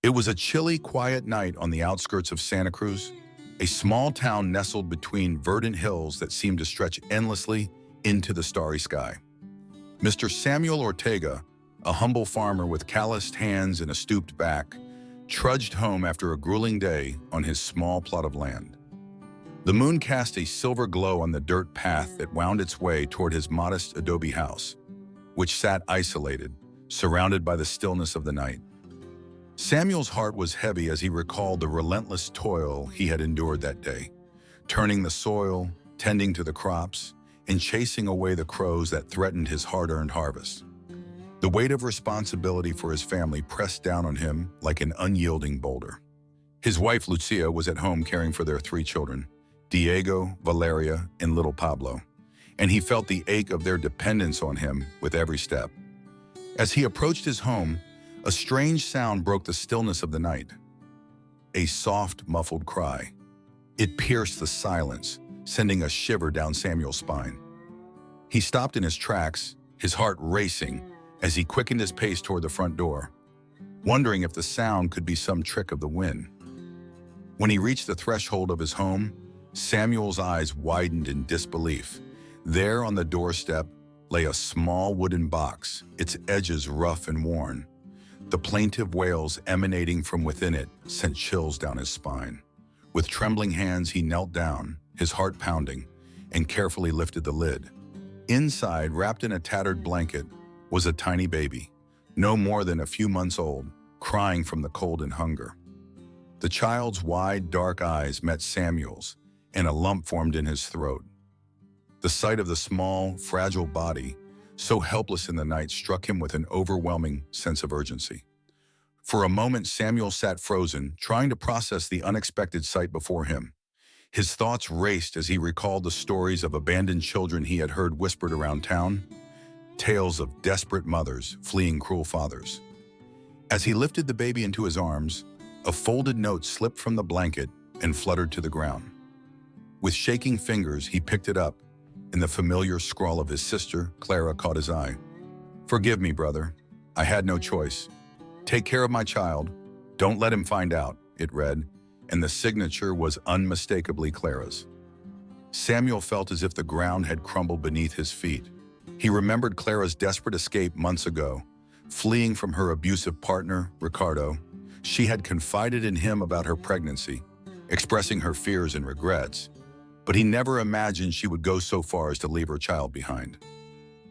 It was a chilly, quiet night on the outskirts of Santa Cruz, a small town nestled between verdant hills that seemed to stretch endlessly into the starry sky. Mr. Samuel Ortega, a humble farmer with calloused hands and a stooped back, trudged home after a grueling day on his small plot of land. The moon cast a silver glow on the dirt path that wound its way toward his modest adobe house, which sat isolated, surrounded by the stillness of the night. Samuel's heart was heavy as he recalled the relentless toil he had endured that day, turning the soil, tending to the crops, and chasing away the crows that threatened his hard-earned harvest. The weight of responsibility for his family pressed down on him like an unyielding boulder. His wife, Lucia, was at home caring for their 3 children, Diego, Valeria, and little Pablo, and he felt the ache of their dependence on him with every step. As he approached his home, a strange sound broke the stillness of the night. A soft, muffled cry. It pierced the silence, sending a shiver down Samuel's spine. He stopped in his tracks, his heart racing, as he quickened his pace toward the front door, wondering if the sound could be some trick of the wind. When he reached the threshold of his home, Samuel's eyes widened in disbelief. There on the doorstep lay a small wooden box, its edges rough and worn. The plaintive wails emanating from within it sent chills down his spine. With trembling hands, he knelt down, his heart pounding, and carefully lifted the lid. Inside, wrapped in a tattered blanket, was a tiny baby, no more than a few months old, crying from the cold and hunger. The child's wide, dark eyes met Samuel's, and a lump formed in his throat. The sight of the small, fragile body, so helpless in the night, struck him with an overwhelming sense of urgency. For a moment, Samuel sat frozen, trying to process the unexpected sight before him. His thoughts raced as he recalled the stories of abandoned children he had heard whispered around town, tales of desperate mothers fleeing cruel fathers. As he lifted the baby into his arms, a folded note slipped from the blanket and fluttered to the ground. With shaking fingers, he picked it up, and the familiar scrawl of his sister, Clara, caught his eye. "Forgive me, brother. I had no choice. Take care of my child. Don't let him find out," it read, and the signature was unmistakably Clara's. Samuel felt as if the ground had crumbled beneath his feet. He remembered Clara's desperate escape months ago, fleeing from her abusive partner, Ricardo. She had confided in him about her pregnancy, expressing her fears and regrets, but he never imagined she would go so far as to leave her child behind.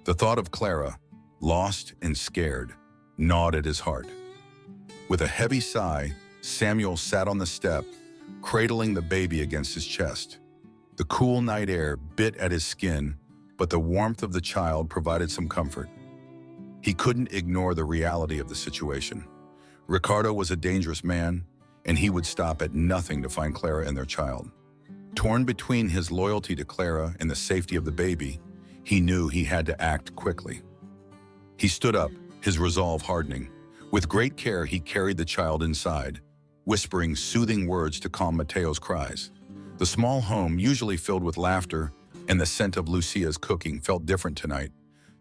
The thought of Clara, lost and scared, gnawed at his heart. With a heavy sigh, Samuel sat on the step, cradling the baby against his chest. The cool night air bit at his skin, but the warmth of the child provided some comfort. He couldn't ignore the reality of the situation. Ricardo was a dangerous man, and he would stop at nothing to find Clara and their child. Torn between his loyalty to Clara and the safety of the baby, he knew he had to act quickly. He stood up, his resolve hardening. With great care, he carried the child inside, whispering soothing words to calm Mateo's cries. The small home, usually filled with laughter and the scent of Lucia's cooking, felt different tonight,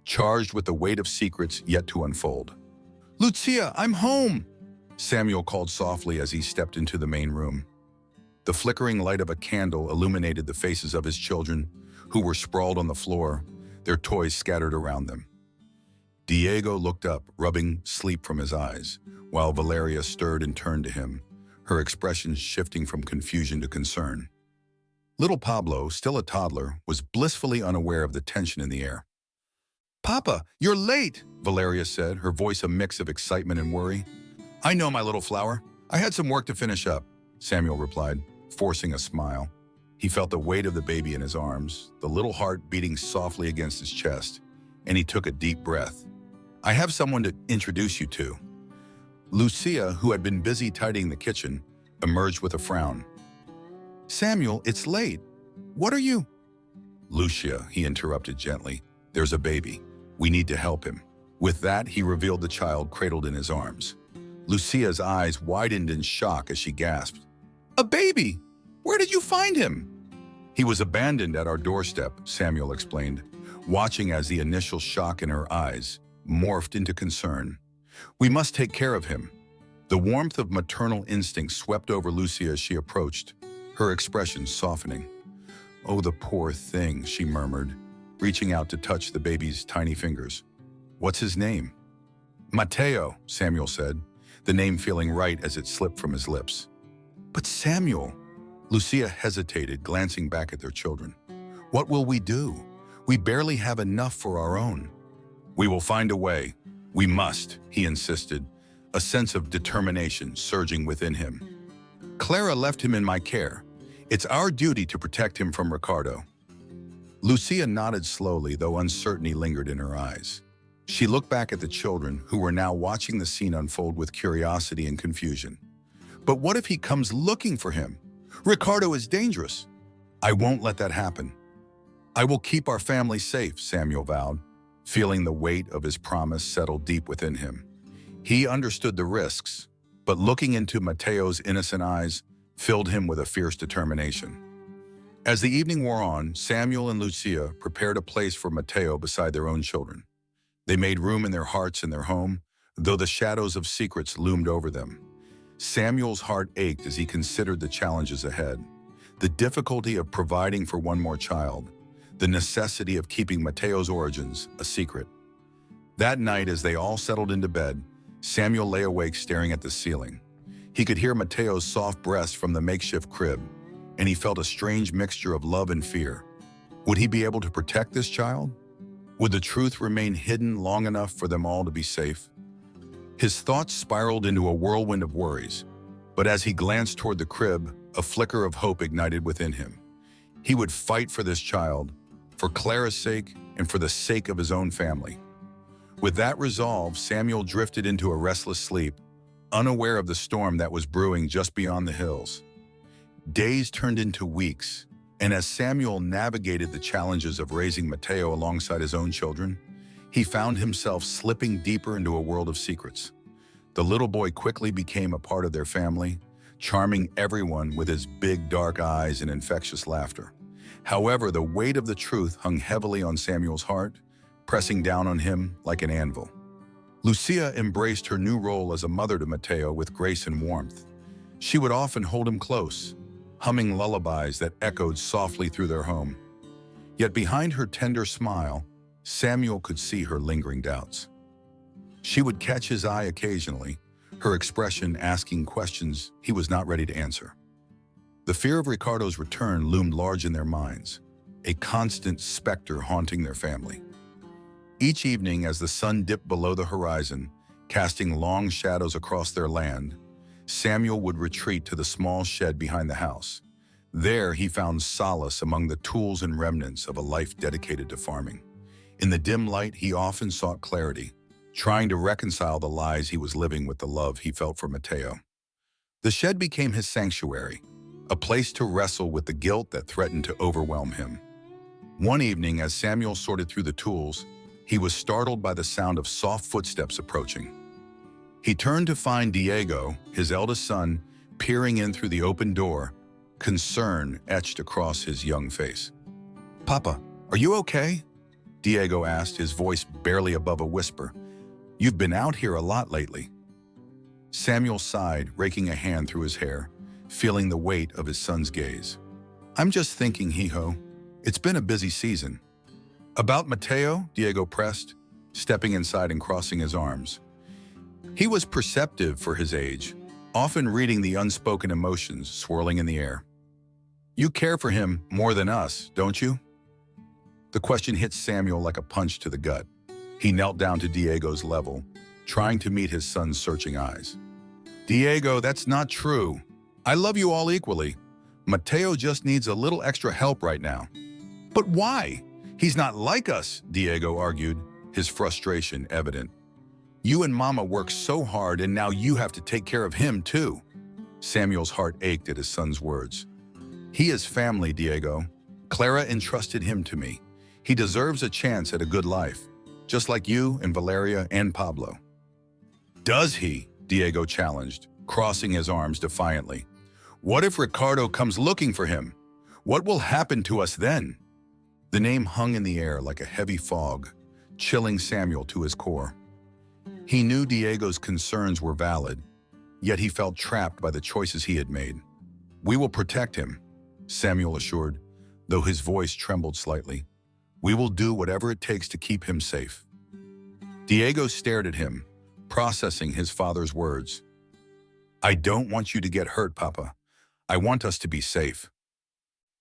charged with the weight of secrets yet to unfold. "Lucia, I'm home!" Samuel called softly as he stepped into the main room. The flickering light of a candle illuminated the faces of his children, who were sprawled on the floor, their toys scattered around them. Diego looked up, rubbing sleep from his eyes, while Valeria stirred and turned to him, her expression shifting from confusion to concern. Little Pablo, still a toddler, was blissfully unaware of the tension in the air. "Papa, you're late," Valeria said, her voice a mix of excitement and worry. "I know, my little flower. I had some work to finish up," Samuel replied, forcing a smile. He felt the weight of the baby in his arms, the little heart beating softly against his chest, and he took a deep breath. "I have someone to introduce you to." Lucia, who had been busy tidying the kitchen, emerged with a frown. "Samuel, it's late. What are you—" "Lucia," he interrupted gently, "there's a baby. We need to help him." With that, he revealed the child cradled in his arms. Lucia's eyes widened in shock as she gasped. "A baby? Where did you find him?" "He was abandoned at our doorstep," Samuel explained, watching as the initial shock in her eyes morphed into concern. "We must take care of him." The warmth of maternal instinct swept over Lucia as she approached, her expression softening. "Oh, the poor thing," she murmured, reaching out to touch the baby's tiny fingers. "What's his name?" "Mateo," Samuel said, the name feeling right as it slipped from his lips. "But Samuel," Lucia hesitated, glancing back at their children. "What will we do? We barely have enough for our own." "We will find a way. We must," he insisted, a sense of determination surging within him. "Clara left him in my care. It's our duty to protect him from Ricardo." Lucia nodded slowly, though uncertainty lingered in her eyes. She looked back at the children, who were now watching the scene unfold with curiosity and confusion. "But what if he comes looking for him? Ricardo is dangerous." "I won't let that happen. I will keep our family safe," Samuel vowed, feeling the weight of his promise settle deep within him. He understood the risks, but looking into Mateo's innocent eyes filled him with a fierce determination. As the evening wore on, Samuel and Lucia prepared a place for Mateo beside their own children. They made room in their hearts and their home, though the shadows of secrets loomed over them. Samuel's heart ached as he considered the challenges ahead, the difficulty of providing for one more child, the necessity of keeping Mateo's origins a secret. That night, as they all settled into bed, Samuel lay awake staring at the ceiling. He could hear Mateo's soft breaths from the makeshift crib, and he felt a strange mixture of love and fear. Would he be able to protect this child? Would the truth remain hidden long enough for them all to be safe? His thoughts spiraled into a whirlwind of worries, but as he glanced toward the crib, a flicker of hope ignited within him. He would fight for this child, for Clara's sake and for the sake of his own family. With that resolve, Samuel drifted into a restless sleep, unaware of the storm that was brewing just beyond the hills. Days turned into weeks, and as Samuel navigated the challenges of raising Mateo alongside his own children, he found himself slipping deeper into a world of secrets. The little boy quickly became a part of their family, charming everyone with his big dark eyes and infectious laughter. However, the weight of the truth hung heavily on Samuel's heart, pressing down on him like an anvil. Lucia embraced her new role as a mother to Mateo with grace and warmth. She would often hold him close, humming lullabies that echoed softly through their home. Yet behind her tender smile, Samuel could see her lingering doubts. She would catch his eye occasionally, her expression asking questions he was not ready to answer. The fear of Ricardo's return loomed large in their minds, a constant specter haunting their family. Each evening, as the sun dipped below the horizon, casting long shadows across their land, Samuel would retreat to the small shed behind the house. There, he found solace among the tools and remnants of a life dedicated to farming. In the dim light, he often sought clarity, trying to reconcile the lies he was living with the love he felt for Mateo. The shed became his sanctuary, a place to wrestle with the guilt that threatened to overwhelm him. One evening, as Samuel sorted through the tools, he was startled by the sound of soft footsteps approaching. He turned to find Diego, his eldest son, peering in through the open door, concern etched across his young face. "Papa, are you okay?" Diego asked, his voice barely above a whisper. "You've been out here a lot lately." Samuel sighed, raking a hand through his hair, feeling the weight of his son's gaze. "I'm just thinking, Hijo. It's been a busy season." "About Mateo?" Diego pressed, stepping inside and crossing his arms. He was perceptive for his age, often reading the unspoken emotions swirling in the air. "You care for him more than us, don't you?" The question hit Samuel like a punch to the gut. He knelt down to Diego's level, trying to meet his son's searching eyes. "Diego, that's not true. I love you all equally. Mateo just needs a little extra help right now." "But why? He's not like us," Diego argued, his frustration evident. "You and Mama work so hard, and now you have to take care of him too." Samuel's heart ached at his son's words. "He is family, Diego. Clara entrusted him to me. He deserves a chance at a good life, just like you and Valeria and Pablo." "Does he?" Diego challenged, crossing his arms defiantly. "What if Ricardo comes looking for him? What will happen to us then?" The name hung in the air like a heavy fog, chilling Samuel to his core. He knew Diego's concerns were valid, yet he felt trapped by the choices he had made. "We will protect him," Samuel assured, though his voice trembled slightly. "We will do whatever it takes to keep him safe." Diego stared at him, processing his father's words. "I don't want you to get hurt, Papa. I want us to be safe."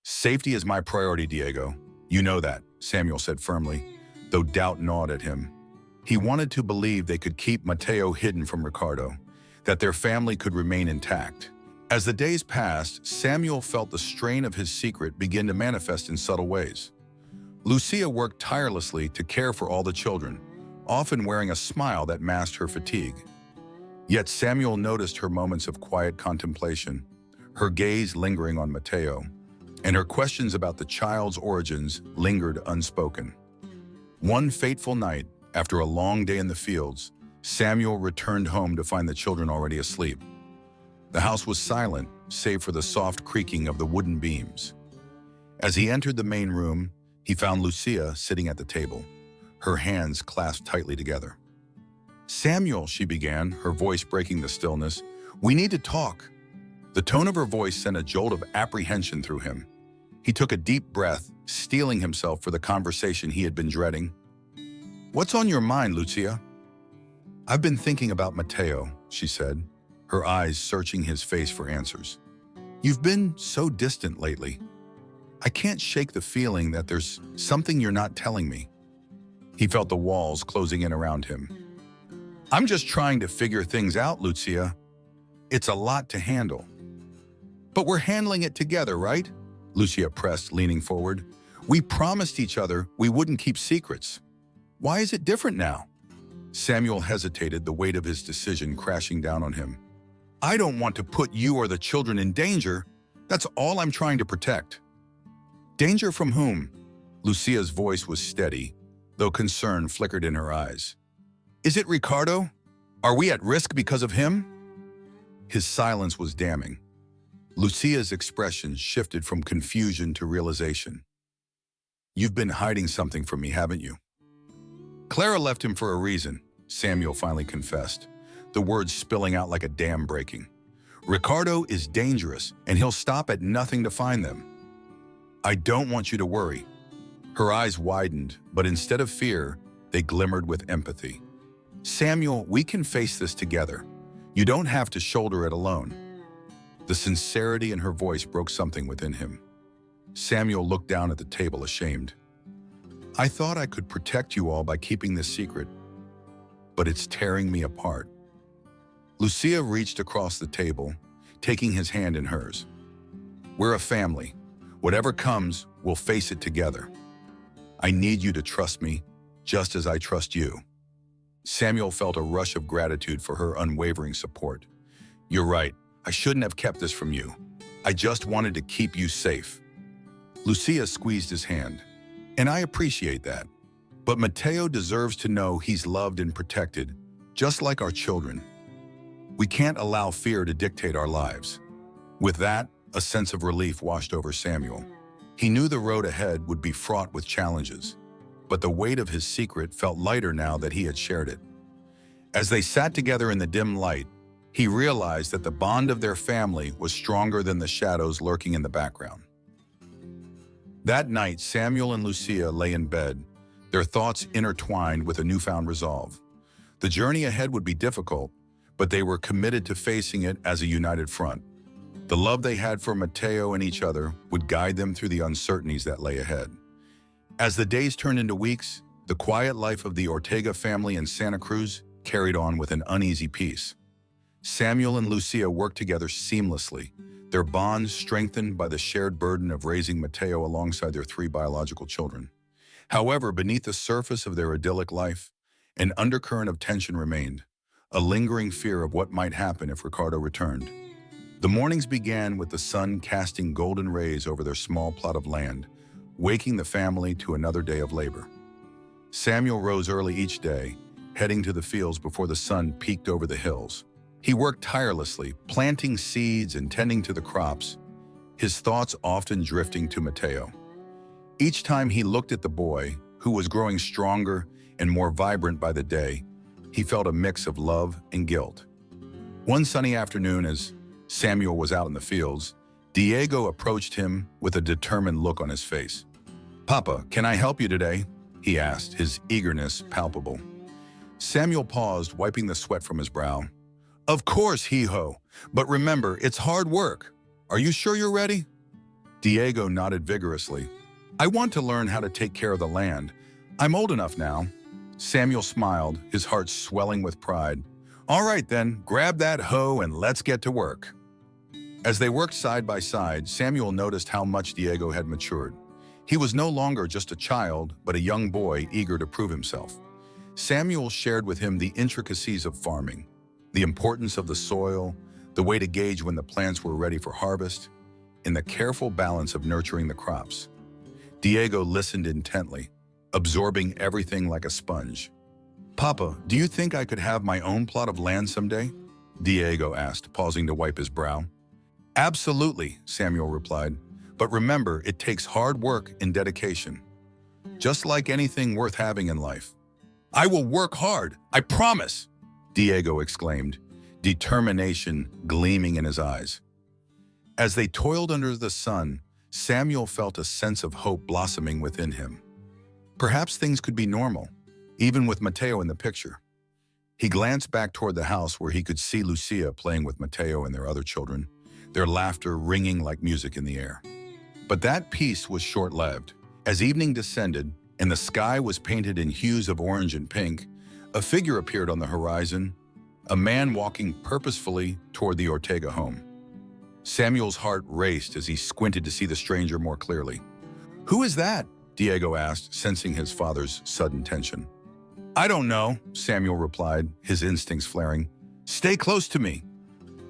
"Safety is my priority, Diego. You know that," Samuel said firmly, though doubt gnawed at him. He wanted to believe they could keep Mateo hidden from Ricardo, that their family could remain intact. As the days passed, Samuel felt the strain of his secret begin to manifest in subtle ways. Lucia worked tirelessly to care for all the children, often wearing a smile that masked her fatigue. Yet Samuel noticed her moments of quiet contemplation, her gaze lingering on Mateo, and her questions about the child's origins lingered unspoken. One fateful night, after a long day in the fields, Samuel returned home to find the children already asleep. The house was silent, save for the soft creaking of the wooden beams. As he entered the main room, he found Lucia sitting at the table, her hands clasped tightly together. "Samuel," she began, her voice breaking the stillness, "we need to talk." The tone of her voice sent a jolt of apprehension through him. He took a deep breath, steeling himself for the conversation he had been dreading. "What's on your mind, Lucia?" "I've been thinking about Mateo," she said, her eyes searching his face for answers. "You've been so distant lately. I can't shake the feeling that there's something you're not telling me." He felt the walls closing in around him. "I'm just trying to figure things out, Lucia. It's a lot to handle." "But we're handling it together, right?" Lucia pressed, leaning forward. "We promised each other we wouldn't keep secrets. Why is it different now?" Samuel hesitated, the weight of his decision crashing down on him. "I don't want to put you or the children in danger. That's all I'm trying to protect." "Danger from whom?" Lucia's voice was steady, though concern flickered in her eyes. "Is it Ricardo? Are we at risk because of him?" His silence was damning. Lucia's expression shifted from confusion to realization. "You've been hiding something from me, haven't you?" "Clara left him for a reason," Samuel finally confessed, the words spilling out like a dam breaking. "Ricardo is dangerous, and he'll stop at nothing to find them." "I don't want you to worry." Her eyes widened, but instead of fear, they glimmered with empathy. "Samuel, we can face this together. You don't have to shoulder it alone." The sincerity in her voice broke something within him. Samuel looked down at the table, ashamed. "I thought I could protect you all by keeping this secret, but it's tearing me apart." Lucia reached across the table, taking his hand in hers. "We're a family. Whatever comes, we'll face it together. I need you to trust me, just as I trust you." Samuel felt a rush of gratitude for her unwavering support. "You're right. I shouldn't have kept this from you. I just wanted to keep you safe." Lucia squeezed his hand. "And I appreciate that. But Mateo deserves to know he's loved and protected, just like our children. We can't allow fear to dictate our lives." With that, a sense of relief washed over Samuel. He knew the road ahead would be fraught with challenges, but the weight of his secret felt lighter now that he had shared it. As they sat together in the dim light, he realized that the bond of their family was stronger than the shadows lurking in the background. That night, Samuel and Lucia lay in bed, their thoughts intertwined with a newfound resolve. The journey ahead would be difficult, but they were committed to facing it as a united front. The love they had for Mateo and each other would guide them through the uncertainties that lay ahead. As the days turned into weeks, the quiet life of the Ortega family in Santa Cruz carried on with an uneasy peace. Samuel and Lucia worked together seamlessly, their bonds strengthened by the shared burden of raising Mateo alongside their 3 biological children. However, beneath the surface of their idyllic life, an undercurrent of tension remained, a lingering fear of what might happen if Ricardo returned. The mornings began with the sun casting golden rays over their small plot of land, waking the family to another day of labor. Samuel rose early each day, heading to the fields before the sun peeked over the hills. He worked tirelessly, planting seeds and tending to the crops, his thoughts often drifting to Mateo. Each time he looked at the boy, who was growing stronger and more vibrant by the day, he felt a mix of love and guilt. One sunny afternoon, as Samuel was out in the fields, Diego approached him with a determined look on his face. "Papa, can I help you today?" he asked, his eagerness palpable. Samuel paused, wiping the sweat from his brow. "Of course, hee-ho, but remember, it's hard work. Are you sure you're ready?" Diego nodded vigorously. "I want to learn how to take care of the land. I'm old enough now." Samuel smiled, his heart swelling with pride. "All right then, grab that hoe and let's get to work." As they worked side by side, Samuel noticed how much Diego had matured. He was no longer just a child, but a young boy eager to prove himself. Samuel shared with him the intricacies of farming, the importance of the soil, the way to gauge when the plants were ready for harvest, and the careful balance of nurturing the crops. Diego listened intently, absorbing everything like a sponge. "Papa, do you think I could have my own plot of land someday?" Diego asked, pausing to wipe his brow. "Absolutely," Samuel replied. "But remember, it takes hard work and dedication. Just like anything worth having in life." "I will work hard, I promise!" Diego exclaimed, determination gleaming in his eyes. As they toiled under the sun, Samuel felt a sense of hope blossoming within him. Perhaps things could be normal, even with Mateo in the picture. He glanced back toward the house where he could see Lucia playing with Mateo and their other children, their laughter ringing like music in the air. But that peace was short-lived. As evening descended and the sky was painted in hues of orange and pink, a figure appeared on the horizon, a man walking purposefully toward the Ortega home. Samuel's heart raced as he squinted to see the stranger more clearly. "Who is that?" Diego asked, sensing his father's sudden tension. "I don't know," Samuel replied, his instincts flaring. "Stay close to me."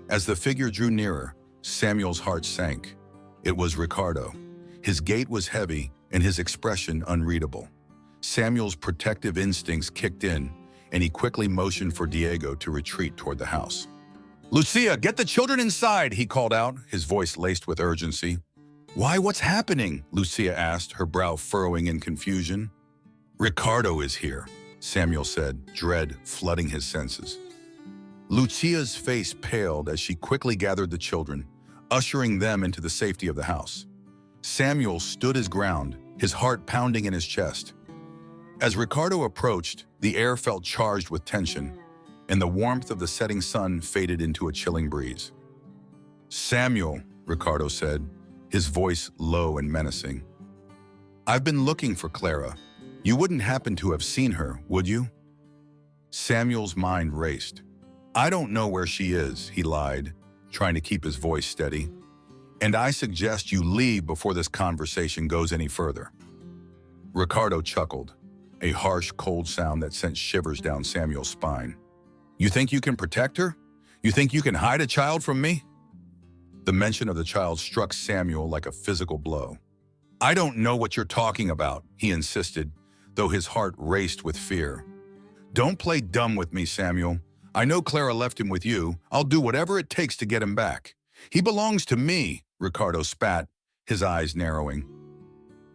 As the figure drew nearer, Samuel's heart sank. It was Ricardo. His gait was heavy and his expression unreadable. Samuel's protective instincts kicked in, and he quickly motioned for Diego to retreat toward the house. "Lucia, get the children inside," he called out, his voice laced with urgency. "Why, what's happening?" Lucia asked, her brow furrowing in confusion. "Ricardo is here," Samuel said, dread flooding his senses. Lucia's face paled as she quickly gathered the children, ushering them into the safety of the house. Samuel stood his ground, his heart pounding in his chest. As Ricardo approached, the air felt charged with tension, and the warmth of the setting sun faded into a chilling breeze. "Samuel," Ricardo said, his voice low and menacing. "I've been looking for Clara. You wouldn't happen to have seen her, would you?" Samuel's mind raced. "I don't know where she is," he lied, trying to keep his voice steady. "And I suggest you leave before this conversation goes any further." Ricardo chuckled, a harsh, cold sound that sent shivers down Samuel's spine. "You think you can protect her? You think you can hide a child from me?" The mention of the child struck Samuel like a physical blow. "I don't know what you're talking about," he insisted, though his heart raced with fear. "Don't play dumb with me, Samuel. I know Clara left him with you. I'll do whatever it takes to get him back. He belongs to me," Ricardo spat, his eyes narrowing.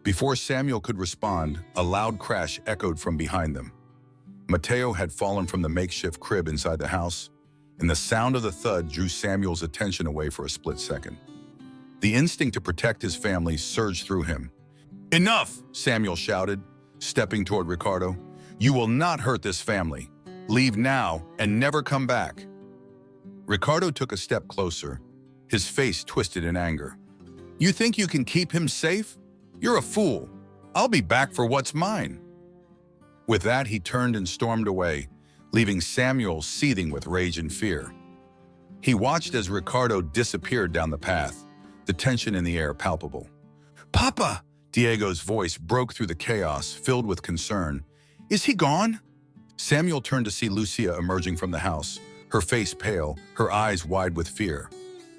Before Samuel could respond, a loud crash echoed from behind them. Mateo had fallen from the makeshift crib inside the house, and the sound of the thud drew Samuel's attention away for a split second. The instinct to protect his family surged through him. "Enough!" Samuel shouted, stepping toward Ricardo. "You will not hurt this family. Leave now and never come back." Ricardo took a step closer, his face twisted in anger. "You think you can keep him safe? You're a fool. I'll be back for what's mine." With that, he turned and stormed away, leaving Samuel seething with rage and fear. He watched as Ricardo disappeared down the path, the tension in the air palpable. "Papa!" Diego's voice broke through the chaos, filled with concern. "Is he gone?" Samuel turned to see Lucia emerging from the house, her face pale, her eyes wide with fear.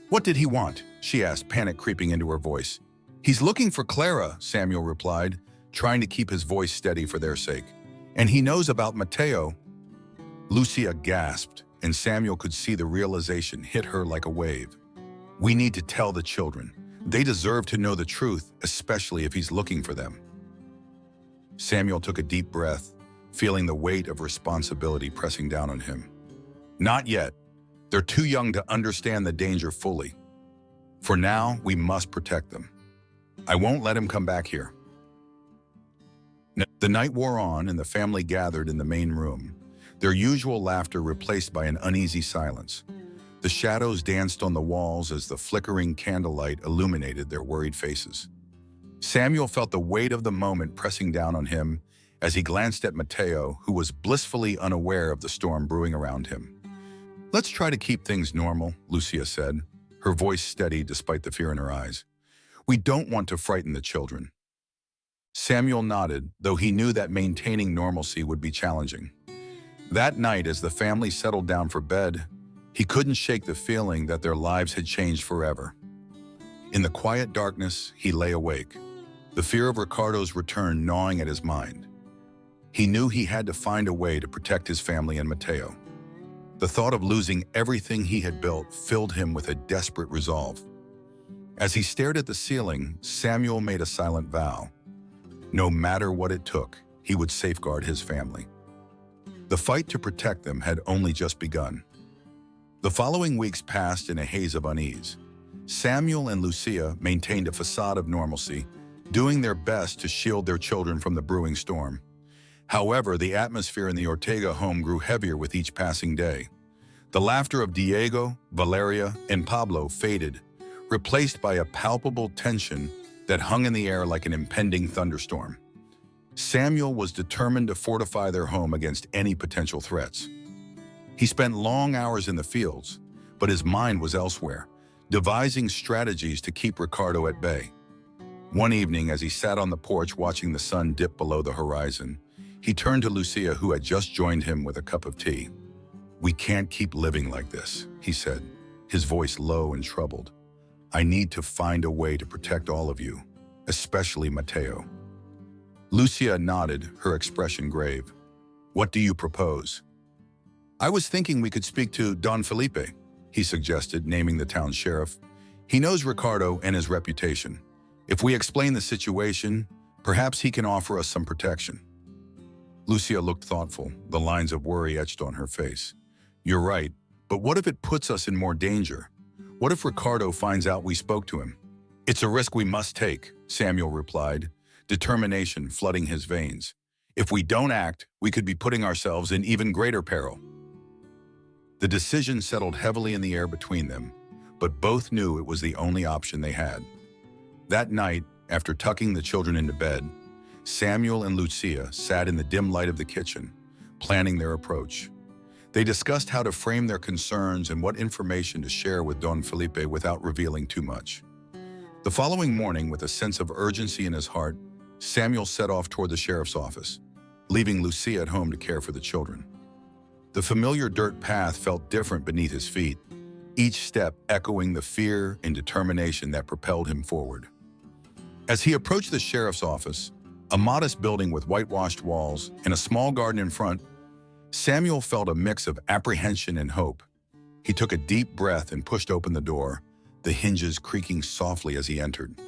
"What did he want?" she asked, panic creeping into her voice. "He's looking for Clara," Samuel replied, trying to keep his voice steady for their sake. "And he knows about Mateo." Lucia gasped, and Samuel could see the realization hit her like a wave. "We need to tell the children. They deserve to know the truth, especially if he's looking for them." Samuel took a deep breath, feeling the weight of responsibility pressing down on him. "Not yet. They're too young to understand the danger fully. For now, we must protect them. I won't let him come back here." The night wore on and the family gathered in the main room, their usual laughter replaced by an uneasy silence. The shadows danced on the walls as the flickering candlelight illuminated their worried faces. Samuel felt the weight of the moment pressing down on him as he glanced at Mateo, who was blissfully unaware of the storm brewing around him. "Let's try to keep things normal," Lucia said, her voice steady despite the fear in her eyes. "We don't want to frighten the children." Samuel nodded, though he knew that maintaining normalcy would be challenging. That night, as the family settled down for bed, he couldn't shake the feeling that their lives had changed forever. In the quiet darkness, he lay awake, the fear of Ricardo's return gnawing at his mind. He knew he had to find a way to protect his family and Mateo. The thought of losing everything he had built filled him with a desperate resolve. As he stared at the ceiling, Samuel made a silent vow. No matter what it took, he would safeguard his family. The fight to protect them had only just begun. The following weeks passed in a haze of unease. Samuel and Lucia maintained a facade of normalcy, doing their best to shield their children from the brewing storm. However, the atmosphere in the Ortega home grew heavier with each passing day. The laughter of Diego, Valeria, and Pablo faded, replaced by a palpable tension that hung in the air like an impending thunderstorm. Samuel was determined to fortify their home against any potential threats. He spent long hours in the fields, but his mind was elsewhere, devising strategies to keep Ricardo at bay. One evening, as he sat on the porch watching the sun dip below the horizon, he turned to Lucia, who had just joined him with a cup of tea. "We can't keep living like this," he said, his voice low and troubled. "I need to find a way to protect all of you, especially Mateo." Lucia nodded, her expression grave. "What do you propose?" "I was thinking we could speak to Don Felipe," he suggested, naming the town sheriff. "He knows Ricardo and his reputation. If we explain the situation, perhaps he can offer us some protection." Lucia looked thoughtful, the lines of worry etched on her face. "You're right, but what if it puts us in more danger? What if Ricardo finds out we spoke to him?" "It's a risk we must take," Samuel replied, determination flooding his veins. "If we don't act, we could be putting ourselves in even greater peril." The decision settled heavily in the air between them, but both knew it was the only option they had. That night, after tucking the children into bed, Samuel and Lucia sat in the dim light of the kitchen, planning their approach. They discussed how to frame their concerns and what information to share with Don Felipe without revealing too much. The following morning, with a sense of urgency in his heart, Samuel set off toward the sheriff's office, leaving Lucia at home to care for the children. The familiar dirt path felt different beneath his feet, each step echoing the fear and determination that propelled him forward. As he approached the sheriff's office, a modest building with whitewashed walls and a small garden in front, Samuel felt a mix of apprehension and hope. He took a deep breath and pushed open the door, the hinges creaking softly as he entered.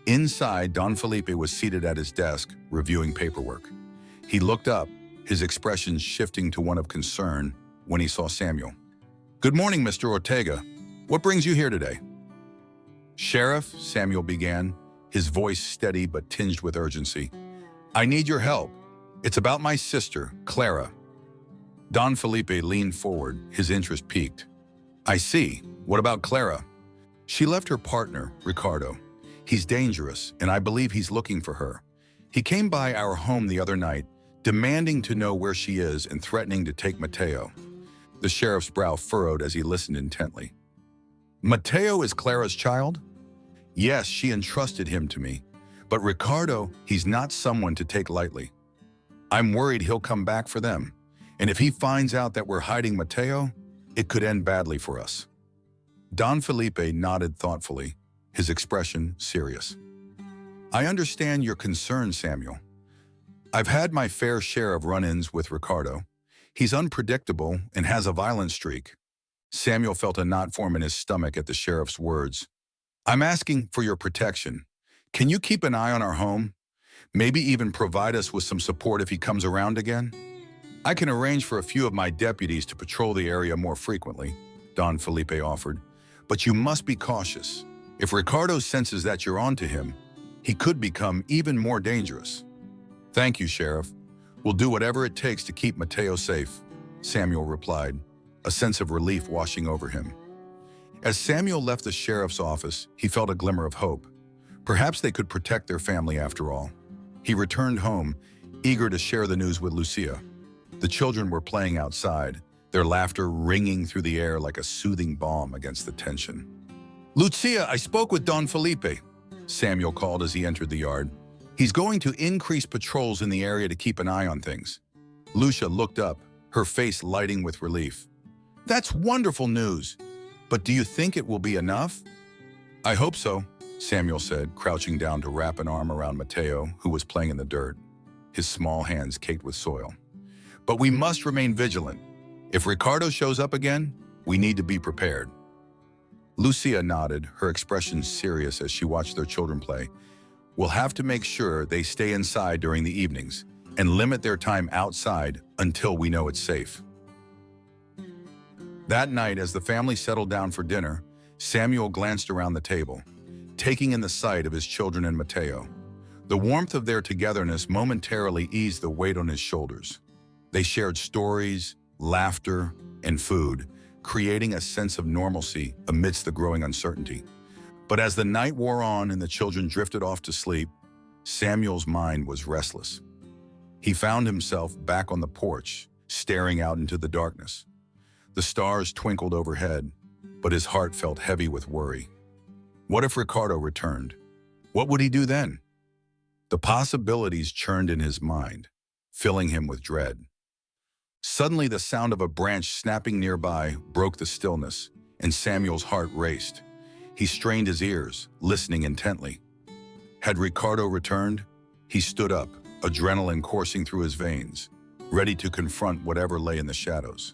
Inside, Don Felipe was seated at his desk, reviewing paperwork. He looked up, his expression shifting to one of concern when he saw Samuel. "Good morning, Mr. Ortega. What brings you here today?" "Sheriff," Samuel began, his voice steady but tinged with urgency. "I need your help. It's about my sister, Clara." Don Felipe leaned forward, his interest piqued. "I see. What about Clara?" "She left her partner, Ricardo. He's dangerous, and I believe he's looking for her. He came by our home the other night, demanding to know where she is and threatening to take Mateo." The sheriff's brow furrowed as he listened intently. "Mateo is Clara's child?" "Yes, she entrusted him to me. But Ricardo, he's not someone to take lightly. I'm worried he'll come back for them. And if he finds out that we're hiding Mateo, it could end badly for us." Don Felipe nodded thoughtfully, his expression serious. "I understand your concern, Samuel. I've had my fair share of run-ins with Ricardo. He's unpredictable and has a violent streak." Samuel felt a knot form in his stomach at the sheriff's words. "I'm asking for your protection. Can you keep an eye on our home? Maybe even provide us with some support if he comes around again? I can arrange for a few of my deputies to patrol the area more frequently. Don Felipe offered. But you must be cautious. If Ricardo senses that you're onto him, he could become even more dangerous. Thank you, Sheriff. We'll do whatever it takes to keep Mateo safe, Samuel replied, a sense of relief washing over him. As Samuel left the sheriff's office, he felt a glimmer of hope. Perhaps they could protect their family after all. He returned home, eager to share the news with Lucia. The children were playing outside, their laughter ringing through the air like a soothing balm against the tension. "Lucia, I spoke with Don Felipe," Samuel called as he entered the yard. "He's going to increase patrols in the area to keep an eye on things." Lucia looked up, her face lighting with relief. "That's wonderful news. But do you think it will be enough?" "I hope so," Samuel said, crouching down to wrap an arm around Mateo, who was playing in the dirt, his small hands caked with soil. "But we must remain vigilant. If Ricardo shows up again, we need to be prepared." Lucia nodded, her expression serious as she watched their children play. "We'll have to make sure they stay inside during the evenings and limit their time outside until we know it's safe." That night, as the family settled down for dinner, Samuel glanced around the table, taking in the sight of his children and Mateo. The warmth of their togetherness momentarily eased the weight on his shoulders. They shared stories, laughter, and food, creating a sense of normalcy amidst the growing uncertainty. But as the night wore on and the children drifted off to sleep, Samuel's mind was restless. He found himself back on the porch, staring out into the darkness. The stars twinkled overhead, but his heart felt heavy with worry. What if Ricardo returned? What would he do then? The possibilities churned in his mind, filling him with dread. Suddenly, the sound of a branch snapping nearby broke the stillness, and Samuel's heart raced. He strained his ears, listening intently. Had Ricardo returned? He stood up, adrenaline coursing through his veins, ready to confront whatever lay in the shadows.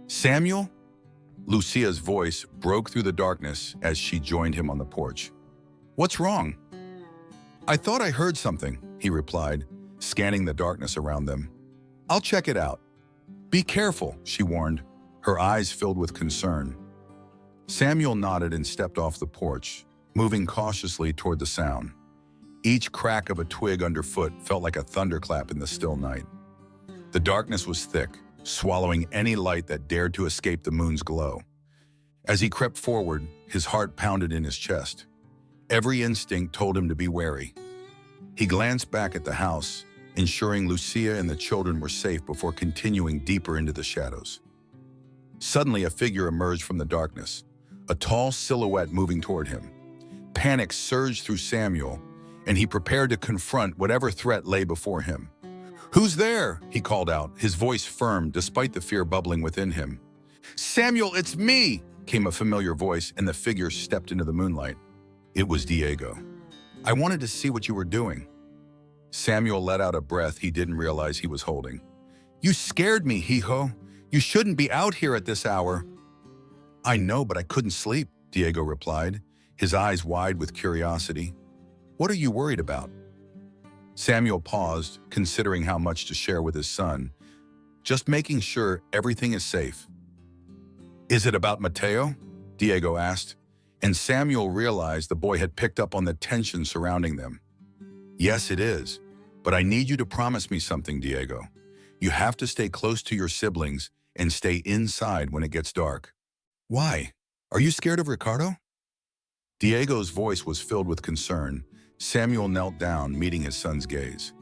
"Samuel?" Lucia's voice broke through the darkness as she joined him on the porch. "What's wrong?" "I thought I heard something," he replied, scanning the darkness around them. "I'll check it out." "Be careful," she warned, her eyes filled with concern. Samuel nodded and stepped off the porch, moving cautiously toward the sound. Each crack of a twig underfoot felt like a thunderclap in the still night. The darkness was thick, swallowing any light that dared to escape the moon's glow. As he crept forward, his heart pounded in his chest. Every instinct told him to be wary. He glanced back at the house, ensuring Lucia and the children were safe before continuing deeper into the shadows. Suddenly, a figure emerged from the darkness, a tall silhouette moving toward him. Panic surged through Samuel, and he prepared to confront whatever threat lay before him. "Who's there?" he called out, his voice firm despite the fear bubbling within him. "Samuel, it's me!" came a familiar voice, and the figure stepped into the moonlight. It was Diego. "I wanted to see what you were doing." Samuel let out a breath he didn't realize he was holding. "You scared me, hijo. You shouldn't be out here at this hour." "I know, but I couldn't sleep," Diego replied, his eyes wide with curiosity. "What are you worried about?" Samuel paused, considering how much to share with his son, just making sure everything is safe. "Is it about Mateo?" Diego asked, and Samuel realized the boy had picked up on the tension surrounding them. "Yes, it is, but I need you to promise me something, Diego. You have to stay close to your siblings and stay inside when it gets dark." "Why? Are you scared of Ricardo?" Diego's voice was filled with concern. Samuel knelt down, meeting his son's gaze.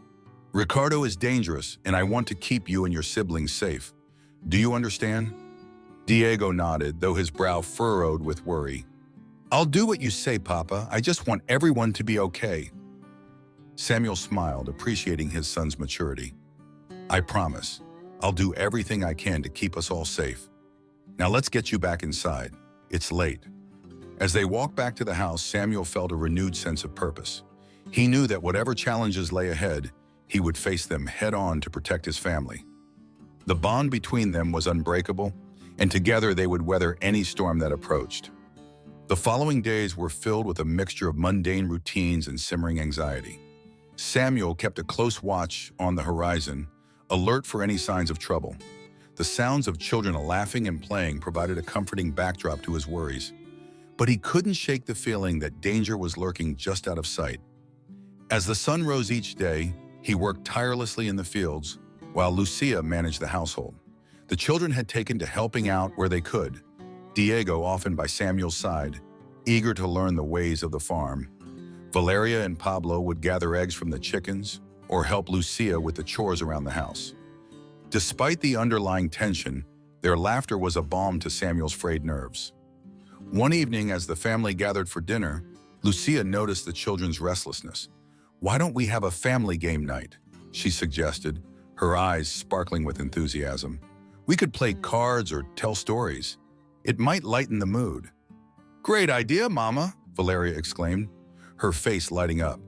"Ricardo is dangerous, and I want to keep you and your siblings safe. Do you understand?" Diego nodded, though his brow furrowed with worry. "I'll do what you say, Papa. I just want everyone to be okay." Samuel smiled, appreciating his son's maturity. "I promise. I'll do everything I can to keep us all safe. Now let's get you back inside. It's late." As they walked back to the house, Samuel felt a renewed sense of purpose. He knew that whatever challenges lay ahead, he would face them head-on to protect his family. The bond between them was unbreakable, and together they would weather any storm that approached. The following days were filled with a mixture of mundane routines and simmering anxiety. Samuel kept a close watch on the horizon, alert for any signs of trouble. The sounds of children laughing and playing provided a comforting backdrop to his worries. But he couldn't shake the feeling that danger was lurking just out of sight. As the sun rose each day, he worked tirelessly in the fields, while Lucia managed the household. The children had taken to helping out where they could, Diego often by Samuel's side, eager to learn the ways of the farm. Valeria and Pablo would gather eggs from the chickens or help Lucia with the chores around the house. Despite the underlying tension, their laughter was a balm to Samuel's frayed nerves. One evening, as the family gathered for dinner, Lucia noticed the children's restlessness. "Why don't we have a family game night?" she suggested, her eyes sparkling with enthusiasm. "We could play cards or tell stories. It might lighten the mood." "Great idea, Mama," Valeria exclaimed, her face lighting up.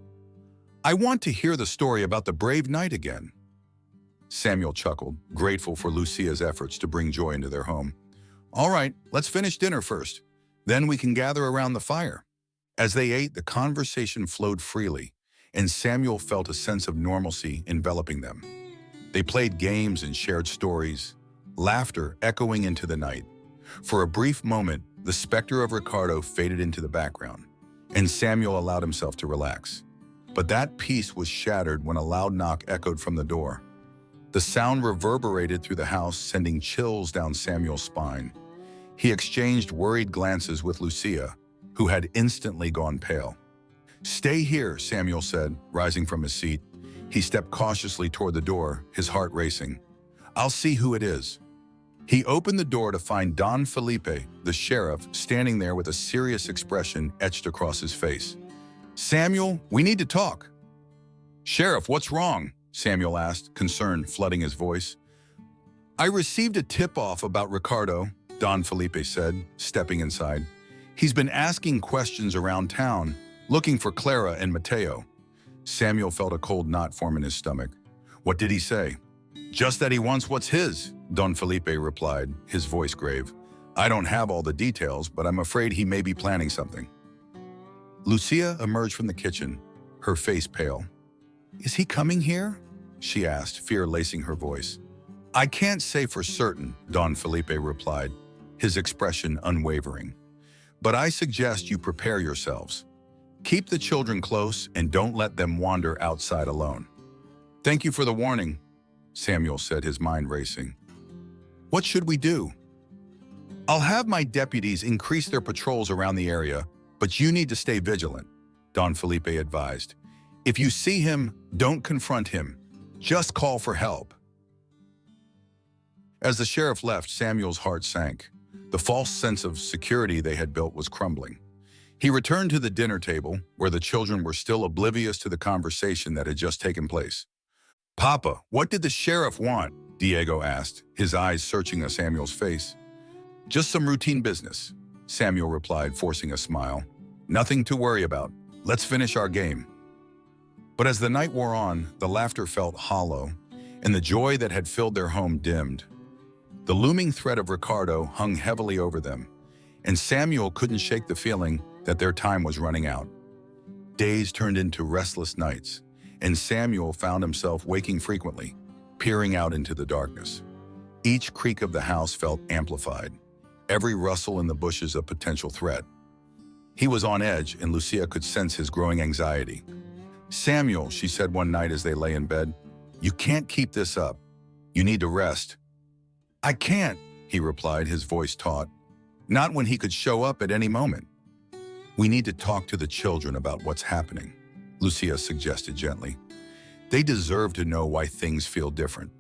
"I want to hear the story about the brave knight again." Samuel chuckled, grateful for Lucia's efforts to bring joy into their home. "All right, let's finish dinner first. Then we can gather around the fire." As they ate, the conversation flowed freely, and Samuel felt a sense of normalcy enveloping them. They played games and shared stories, laughter echoing into the night. For a brief moment, the specter of Ricardo faded into the background, and Samuel allowed himself to relax. But that peace was shattered when a loud knock echoed from the door. The sound reverberated through the house, sending chills down Samuel's spine. He exchanged worried glances with Lucia, who had instantly gone pale. "Stay here," Samuel said, rising from his seat. He stepped cautiously toward the door, his heart racing. "I'll see who it is." He opened the door to find Don Felipe, the sheriff, standing there with a serious expression etched across his face. "Samuel, we need to talk." "Sheriff, what's wrong?" Samuel asked, concern flooding his voice. "I received a tip-off about Ricardo," Don Felipe said, stepping inside. "He's been asking questions around town, looking for Clara and Mateo." Samuel felt a cold knot form in his stomach. "What did he say?" "Just that he wants what's his," Don Felipe replied, his voice grave. "I don't have all the details, but I'm afraid he may be planning something." Lucia emerged from the kitchen, her face pale. "Is he coming here?" she asked, fear lacing her voice. "I can't say for certain," Don Felipe replied, his expression unwavering. "But I suggest you prepare yourselves. Keep the children close and don't let them wander outside alone." "Thank you for the warning," Samuel said, his mind racing. "What should we do?" "I'll have my deputies increase their patrols around the area, but you need to stay vigilant," Don Felipe advised. "If you see him, don't confront him. Just call for help." As the sheriff left, Samuel's heart sank. The false sense of security they had built was crumbling. He returned to the dinner table, where the children were still oblivious to the conversation that had just taken place. "Papa, what did the sheriff want?" Diego asked, his eyes searching Samuel's face. "Just some routine business," Samuel replied, forcing a smile. "Nothing to worry about. Let's finish our game." But as the night wore on, the laughter felt hollow, and the joy that had filled their home dimmed. The looming threat of Ricardo hung heavily over them, and Samuel couldn't shake the feeling that their time was running out. Days turned into restless nights, and Samuel found himself waking frequently, peering out into the darkness. Each creak of the house felt amplified, every rustle in the bushes a potential threat. He was on edge, and Lucia could sense his growing anxiety. "Samuel," she said one night as they lay in bed, "you can't keep this up. You need to rest." "I can't," he replied, his voice taut. "Not when he could show up at any moment." "We need to talk to the children about what's happening," Lucia suggested gently. "They deserve to know why things feel different."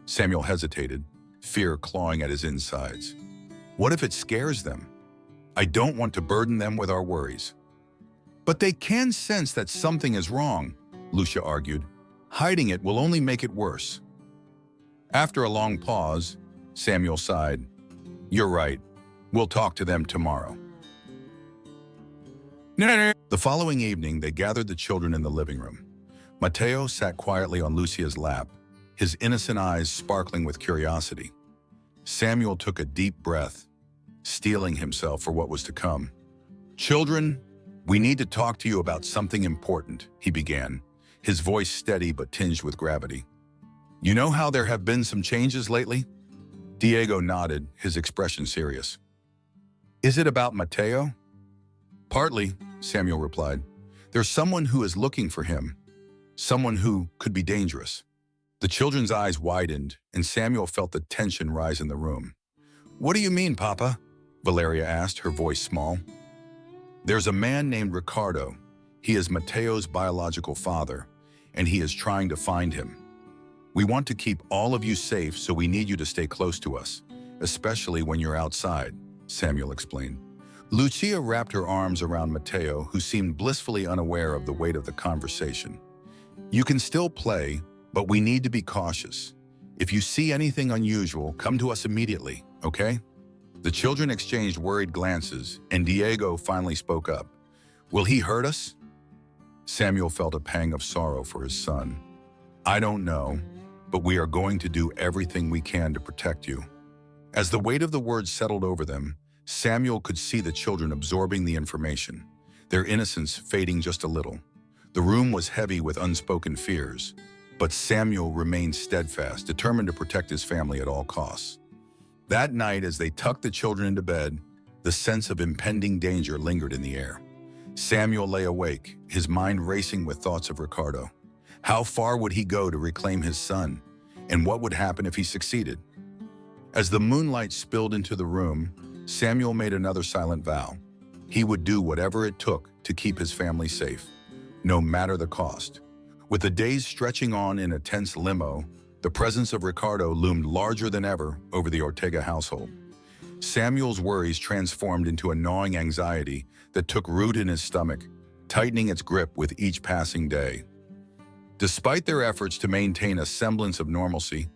Samuel hesitated, fear clawing at his insides. "What if it scares them? I don't want to burden them with our worries." "But they can sense that something is wrong," Lucia argued. "Hiding it will only make it worse." After a long pause, Samuel sighed. "You're right. We'll talk to them tomorrow." The following evening, they gathered the children in the living room. Mateo sat quietly on Lucia's lap, his innocent eyes sparkling with curiosity. Samuel took a deep breath, steeling himself for what was to come. "Children, we need to talk to you about something important," he began, his voice steady but tinged with gravity. "You know how there have been some changes lately?" Diego nodded, his expression serious. Is it about Mateo? Partly, Samuel replied. There's someone who is looking for him, someone who could be dangerous. The children's eyes widened, and Samuel felt the tension rise in the room. What do you mean, Papa? Valeria asked, her voice small. There's a man named Ricardo. He is Mateo's biological father, and he is trying to find him. We want to keep all of you safe, so we need you to stay close to us, especially when you're outside, Samuel explained. Lucia wrapped her arms around Mateo, who seemed blissfully unaware of the weight of the conversation. You can still play, but we need to be cautious. If you see anything unusual, come to us immediately, okay? The children exchanged worried glances, and Diego finally spoke up. Will he hurt us? Samuel felt a pang of sorrow for his son. I don't know, but we are going to do everything we can to protect you. As the weight of the words settled over them, Samuel could see the children absorbing the information, their innocence fading just a little. The room was heavy with unspoken fears, but Samuel remained steadfast, determined to protect his family at all costs. That night, as they tucked the children into bed, the sense of impending danger lingered in the air. Samuel lay awake, his mind racing with thoughts of Ricardo. How far would he go to reclaim his son, and what would happen if he succeeded? As the moonlight spilled into the room, Samuel made another silent vow. He would do whatever it took to keep his family safe, no matter the cost. With the days stretching on in a tense limbo, the presence of Ricardo loomed larger than ever over the Ortega household. Samuel's worries transformed into a gnawing anxiety that took root in his stomach, tightening its grip with each passing day. Despite their efforts to maintain a semblance of normalcy,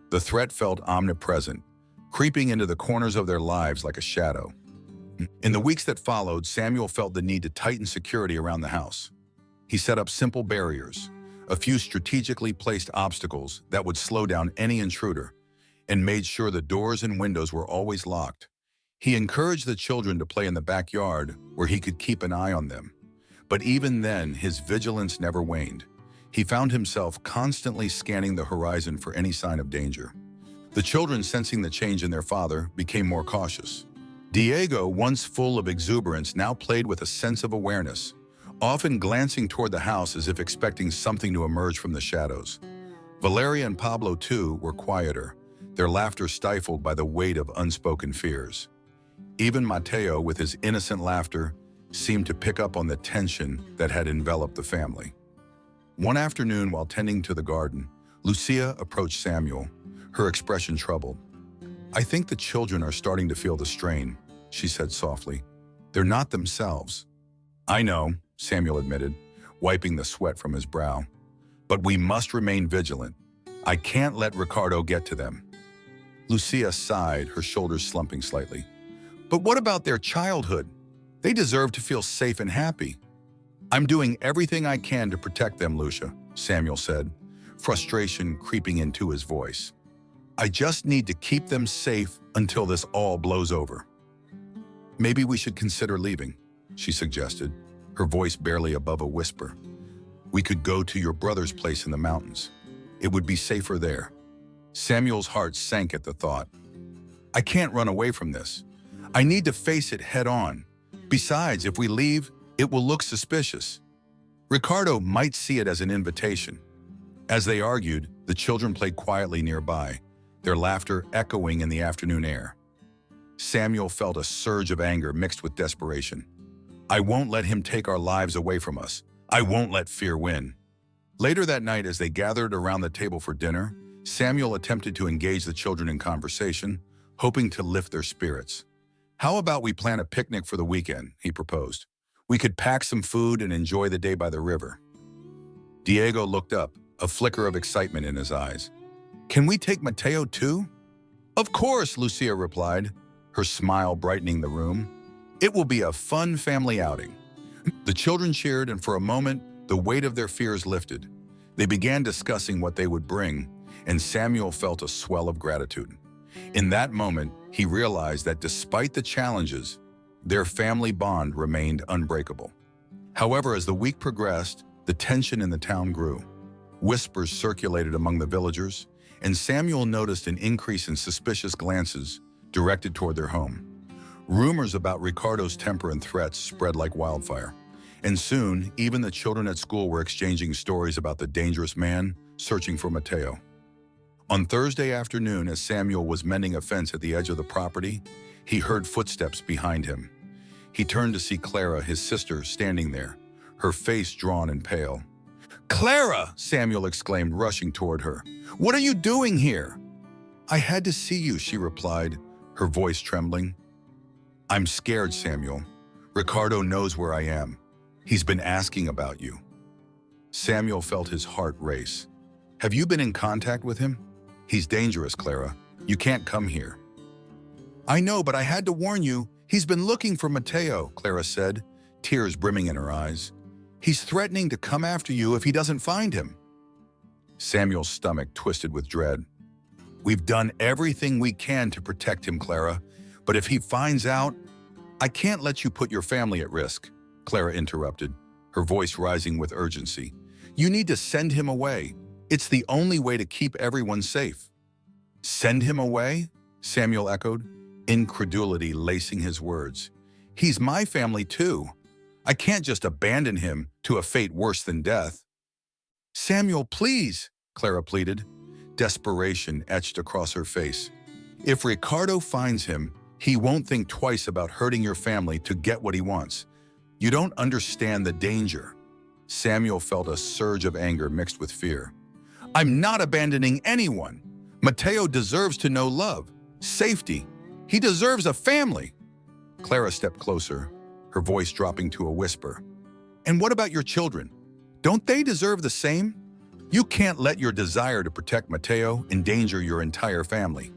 the threat felt omnipresent, creeping into the corners of their lives like a shadow. In the weeks that followed, Samuel felt the need to tighten security around the house. He set up simple barriers, a few strategically placed obstacles that would slow down any intruder, and made sure the doors and windows were always locked. He encouraged the children to play in the backyard where he could keep an eye on them. But even then, his vigilance never waned. He found himself constantly scanning the horizon for any sign of danger. The children, sensing the change in their father, became more cautious. Diego, once full of exuberance, now played with a sense of awareness, often glancing toward the house as if expecting something to emerge from the shadows. Valeria and Pablo, too, were quieter, their laughter stifled by the weight of unspoken fears. Even Mateo, with his innocent laughter, seemed to pick up on the tension that had enveloped the family. One afternoon, while tending to the garden, Lucia approached Samuel, her expression troubled. I think the children are starting to feel the strain, she said softly. They're not themselves. I know, Samuel admitted, wiping the sweat from his brow. But we must remain vigilant. I can't let Ricardo get to them. Lucia sighed, her shoulders slumping slightly. But what about their childhood? They deserve to feel safe and happy. I'm doing everything I can to protect them, Lucia, Samuel said, frustration creeping into his voice. I just need to keep them safe until this all blows over. Maybe we should consider leaving, she suggested, her voice barely above a whisper. We could go to your brother's place in the mountains. It would be safer there. Samuel's heart sank at the thought. I can't run away from this. I need to face it head on. Besides, if we leave, it will look suspicious. Ricardo might see it as an invitation. As they argued, the children played quietly nearby, their laughter echoing in the afternoon air. Samuel felt a surge of anger mixed with desperation. I won't let him take our lives away from us. I won't let fear win. Later that night, as they gathered around the table for dinner, Samuel attempted to engage the children in conversation, hoping to lift their spirits. How about we plan a picnic for the weekend, he proposed. We could pack some food and enjoy the day by the river. Diego looked up, a flicker of excitement in his eyes. Can we take Mateo too? Of course, Lucia replied, her smile brightening the room. It will be a fun family outing. The children cheered, and for a moment, the weight of their fears lifted. They began discussing what they would bring, and Samuel felt a swell of gratitude. In that moment, he realized that despite the challenges, their family bond remained unbreakable. However, as the week progressed, the tension in the town grew. Whispers circulated among the villagers, and Samuel noticed an increase in suspicious glances directed toward their home. Rumors about Ricardo's temper and threats spread like wildfire, and soon even the children at school were exchanging stories about the dangerous man searching for Mateo. On Thursday afternoon, as Samuel was mending a fence at the edge of the property, he heard footsteps behind him. He turned to see Clara, his sister, standing there, her face drawn and pale. "Clara!" Samuel exclaimed, rushing toward her. "What are you doing here?" "I had to see you," she replied, her voice trembling. "I'm scared, Samuel. Ricardo knows where I am. He's been asking about you." Samuel felt his heart race. "Have you been in contact with him? He's dangerous, Clara. You can't come here." "I know, but I had to warn you. He's been looking for Mateo," Clara said, tears brimming in her eyes. "He's threatening to come after you if he doesn't find him." Samuel's stomach twisted with dread. "We've done everything we can to protect him, Clara, but if he finds out, I can't let you put your family at risk," Clara interrupted, her voice rising with urgency. "You need to send him away. It's the only way to keep everyone safe." "Send him away?" Samuel echoed, incredulity lacing his words. "He's my family too. I can't just abandon him to a fate worse than death." "Samuel, please," Clara pleaded. Desperation etched across her face. "If Ricardo finds him, he won't think twice about hurting your family to get what he wants. You don't understand the danger." Samuel felt a surge of anger mixed with fear. "I'm not abandoning anyone. Mateo deserves to know love, safety. He deserves a family." Clara stepped closer, her voice dropping to a whisper. "And what about your children? Don't they deserve the same? You can't let your desire to protect Mateo endanger your entire family."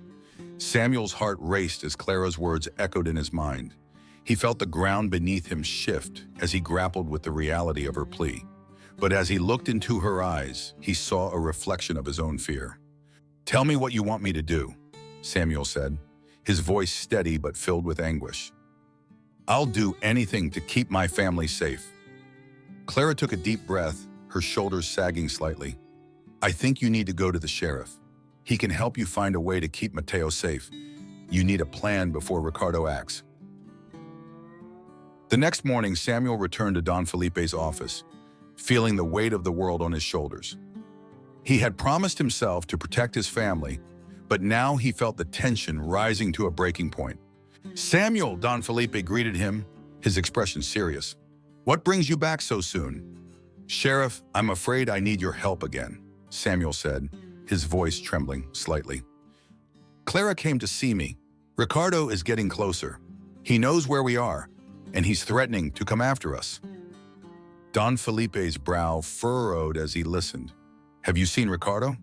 Samuel's heart raced as Clara's words echoed in his mind. He felt the ground beneath him shift as he grappled with the reality of her plea. But as he looked into her eyes, he saw a reflection of his own fear. "Tell me what you want me to do," Samuel said, his voice steady but filled with anguish. "I'll do anything to keep my family safe." Clara took a deep breath, her shoulders sagging slightly. "I think you need to go to the sheriff. He can help you find a way to keep Mateo safe. You need a plan before Ricardo acts." The next morning, Samuel returned to Don Felipe's office, feeling the weight of the world on his shoulders. He had promised himself to protect his family, but now he felt the tension rising to a breaking point. "Samuel," Don Felipe greeted him, his expression serious. "What brings you back so soon?" "Sheriff, I'm afraid I need your help again," Samuel said, his voice trembling slightly. "Clara came to see me. Ricardo is getting closer. He knows where we are, and he's threatening to come after us." Don Felipe's brow furrowed as he listened. "Have you seen Ricardo?"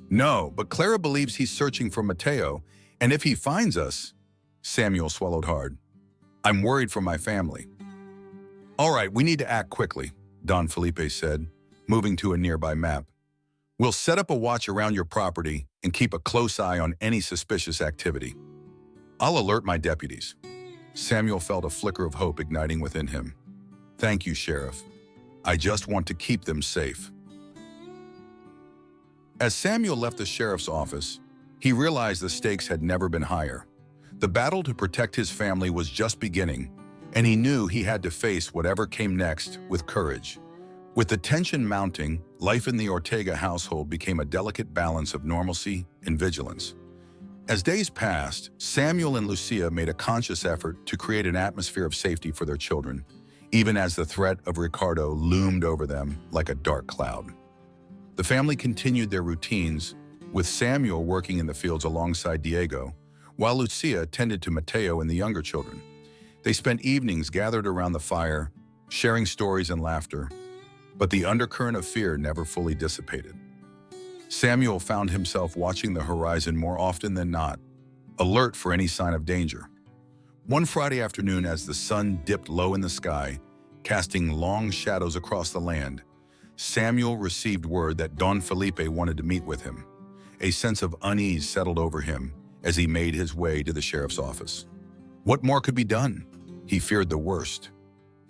"No, but Clara believes he's searching for Mateo, and if he finds us..." Samuel swallowed hard. "I'm worried for my family." "All right, we need to act quickly," Don Felipe said, moving to a nearby map. "We'll set up a watch around your property and keep a close eye on any suspicious activity. I'll alert my deputies." Samuel felt a flicker of hope igniting within him. "Thank you, Sheriff. I just want to keep them safe." As Samuel left the sheriff's office, he realized the stakes had never been higher. The battle to protect his family was just beginning, and he knew he had to face whatever came next with courage. With the tension mounting, life in the Ortega household became a delicate balance of normalcy and vigilance. As days passed, Samuel and Lucia made a conscious effort to create an atmosphere of safety for their children, even as the threat of Ricardo loomed over them like a dark cloud. The family continued their routines, with Samuel working in the fields alongside Diego, while Lucia tended to Mateo and the younger children. They spent evenings gathered around the fire, sharing stories and laughter, but the undercurrent of fear never fully dissipated. Samuel found himself watching the horizon more often than not, alert for any sign of danger. One Friday afternoon, as the sun dipped low in the sky, casting long shadows across the land, Samuel received word that Don Felipe wanted to meet with him. A sense of unease settled over him as he made his way to the sheriff's office. What more could be done? He feared the worst.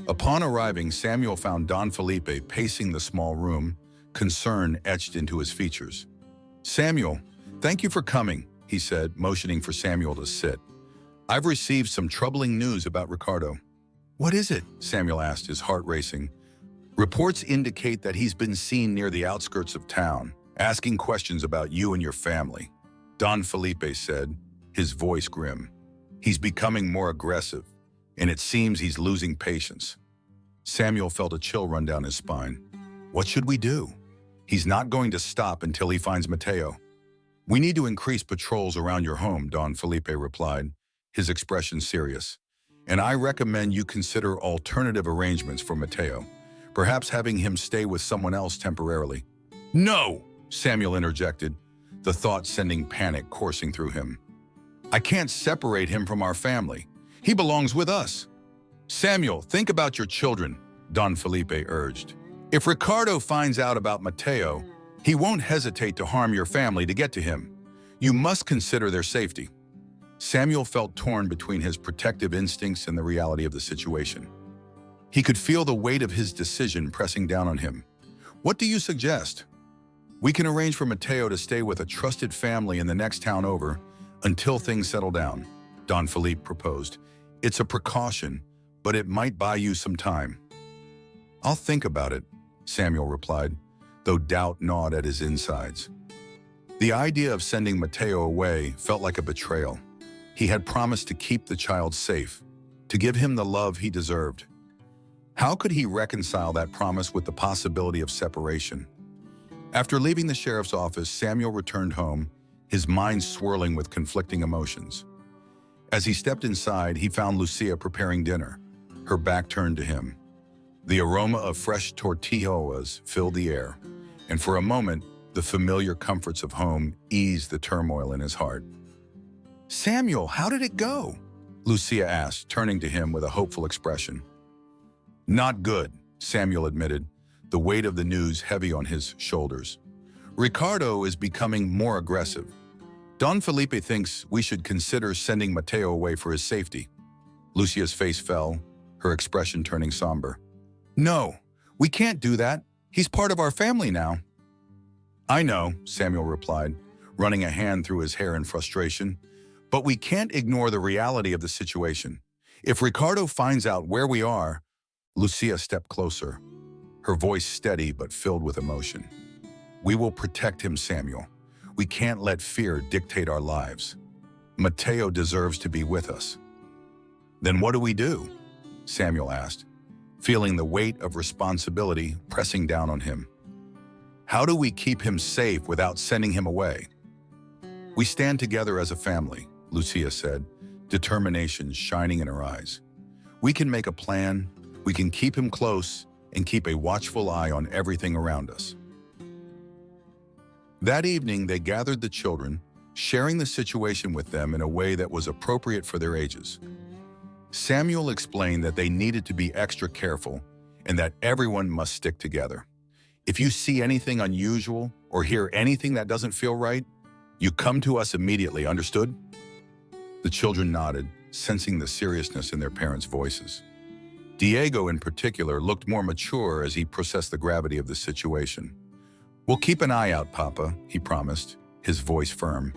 Upon arriving, Samuel found Don Felipe pacing the small room, concern etched into his features. "Samuel, "Thank you for coming," he said, motioning for Samuel to sit. "I've received some troubling news about Ricardo." "What is it?" Samuel asked, his heart racing. "Reports indicate that he's been seen near the outskirts of town, asking questions about you and your family," Don Felipe said, his voice grim. "He's becoming more aggressive, and it seems he's losing patience." Samuel felt a chill run down his spine. "What should we do?" "He's not going to stop until he finds Mateo." "We need to increase patrols around your home," Don Felipe replied, his expression serious. "And I recommend you consider alternative arrangements for Mateo, perhaps having him stay with someone else temporarily." "No!" Samuel interjected, the thought sending panic coursing through him. "I can't separate him from our family. He belongs with us." "Samuel, think about your children," Don Felipe urged. "If Ricardo finds out about Mateo, he won't hesitate to harm your family to get to him. You must consider their safety." Samuel felt torn between his protective instincts and the reality of the situation. He could feel the weight of his decision pressing down on him. "What do you suggest?" "We can arrange for Mateo to stay with a trusted family in the next town over until things settle down," Don Felipe proposed. "It's a precaution, but it might buy you some time." "I'll think about it," Samuel replied, though doubt gnawed at his insides. The idea of sending Mateo away felt like a betrayal. He had promised to keep the child safe, to give him the love he deserved. How could he reconcile that promise with the possibility of separation? After leaving the sheriff's office, Samuel returned home, his mind swirling with conflicting emotions. As he stepped inside, he found Lucia preparing dinner, her back turned to him. The aroma of fresh tortillas filled the air, and for a moment, the familiar comforts of home eased the turmoil in his heart. "Samuel, how did it go?" Lucia asked, turning to him with a hopeful expression. "Not good," Samuel admitted, the weight of the news heavy on his shoulders. "Ricardo is becoming more aggressive. Don Felipe thinks we should consider sending Mateo away for his safety." Lucia's face fell, her expression turning somber. "No, we can't do that. He's part of our family now." "I know," Samuel replied, running a hand through his hair in frustration. "But we can't ignore the reality of the situation. If Ricardo finds out where we are..." Lucia stepped closer, her voice steady but filled with emotion. "We will protect him, Samuel. We can't let fear dictate our lives. Mateo deserves to be with us." "Then what do we do?" Samuel asked, feeling the weight of responsibility pressing down on him. "How do we keep him safe without sending him away?" "We stand together as a family," Lucia said, determination shining in her eyes. "We can make a plan, we can keep him close, and keep a watchful eye on everything around us." That evening, they gathered the children, sharing the situation with them in a way that was appropriate for their ages. Samuel explained that they needed to be extra careful and that everyone must stick together. "If you see anything unusual or hear anything that doesn't feel right, you come to us immediately, understood?" The children nodded, sensing the seriousness in their parents' voices. Diego, in particular, looked more mature as he processed the gravity of the situation. "We'll keep an eye out, Papa," he promised, his voice firm.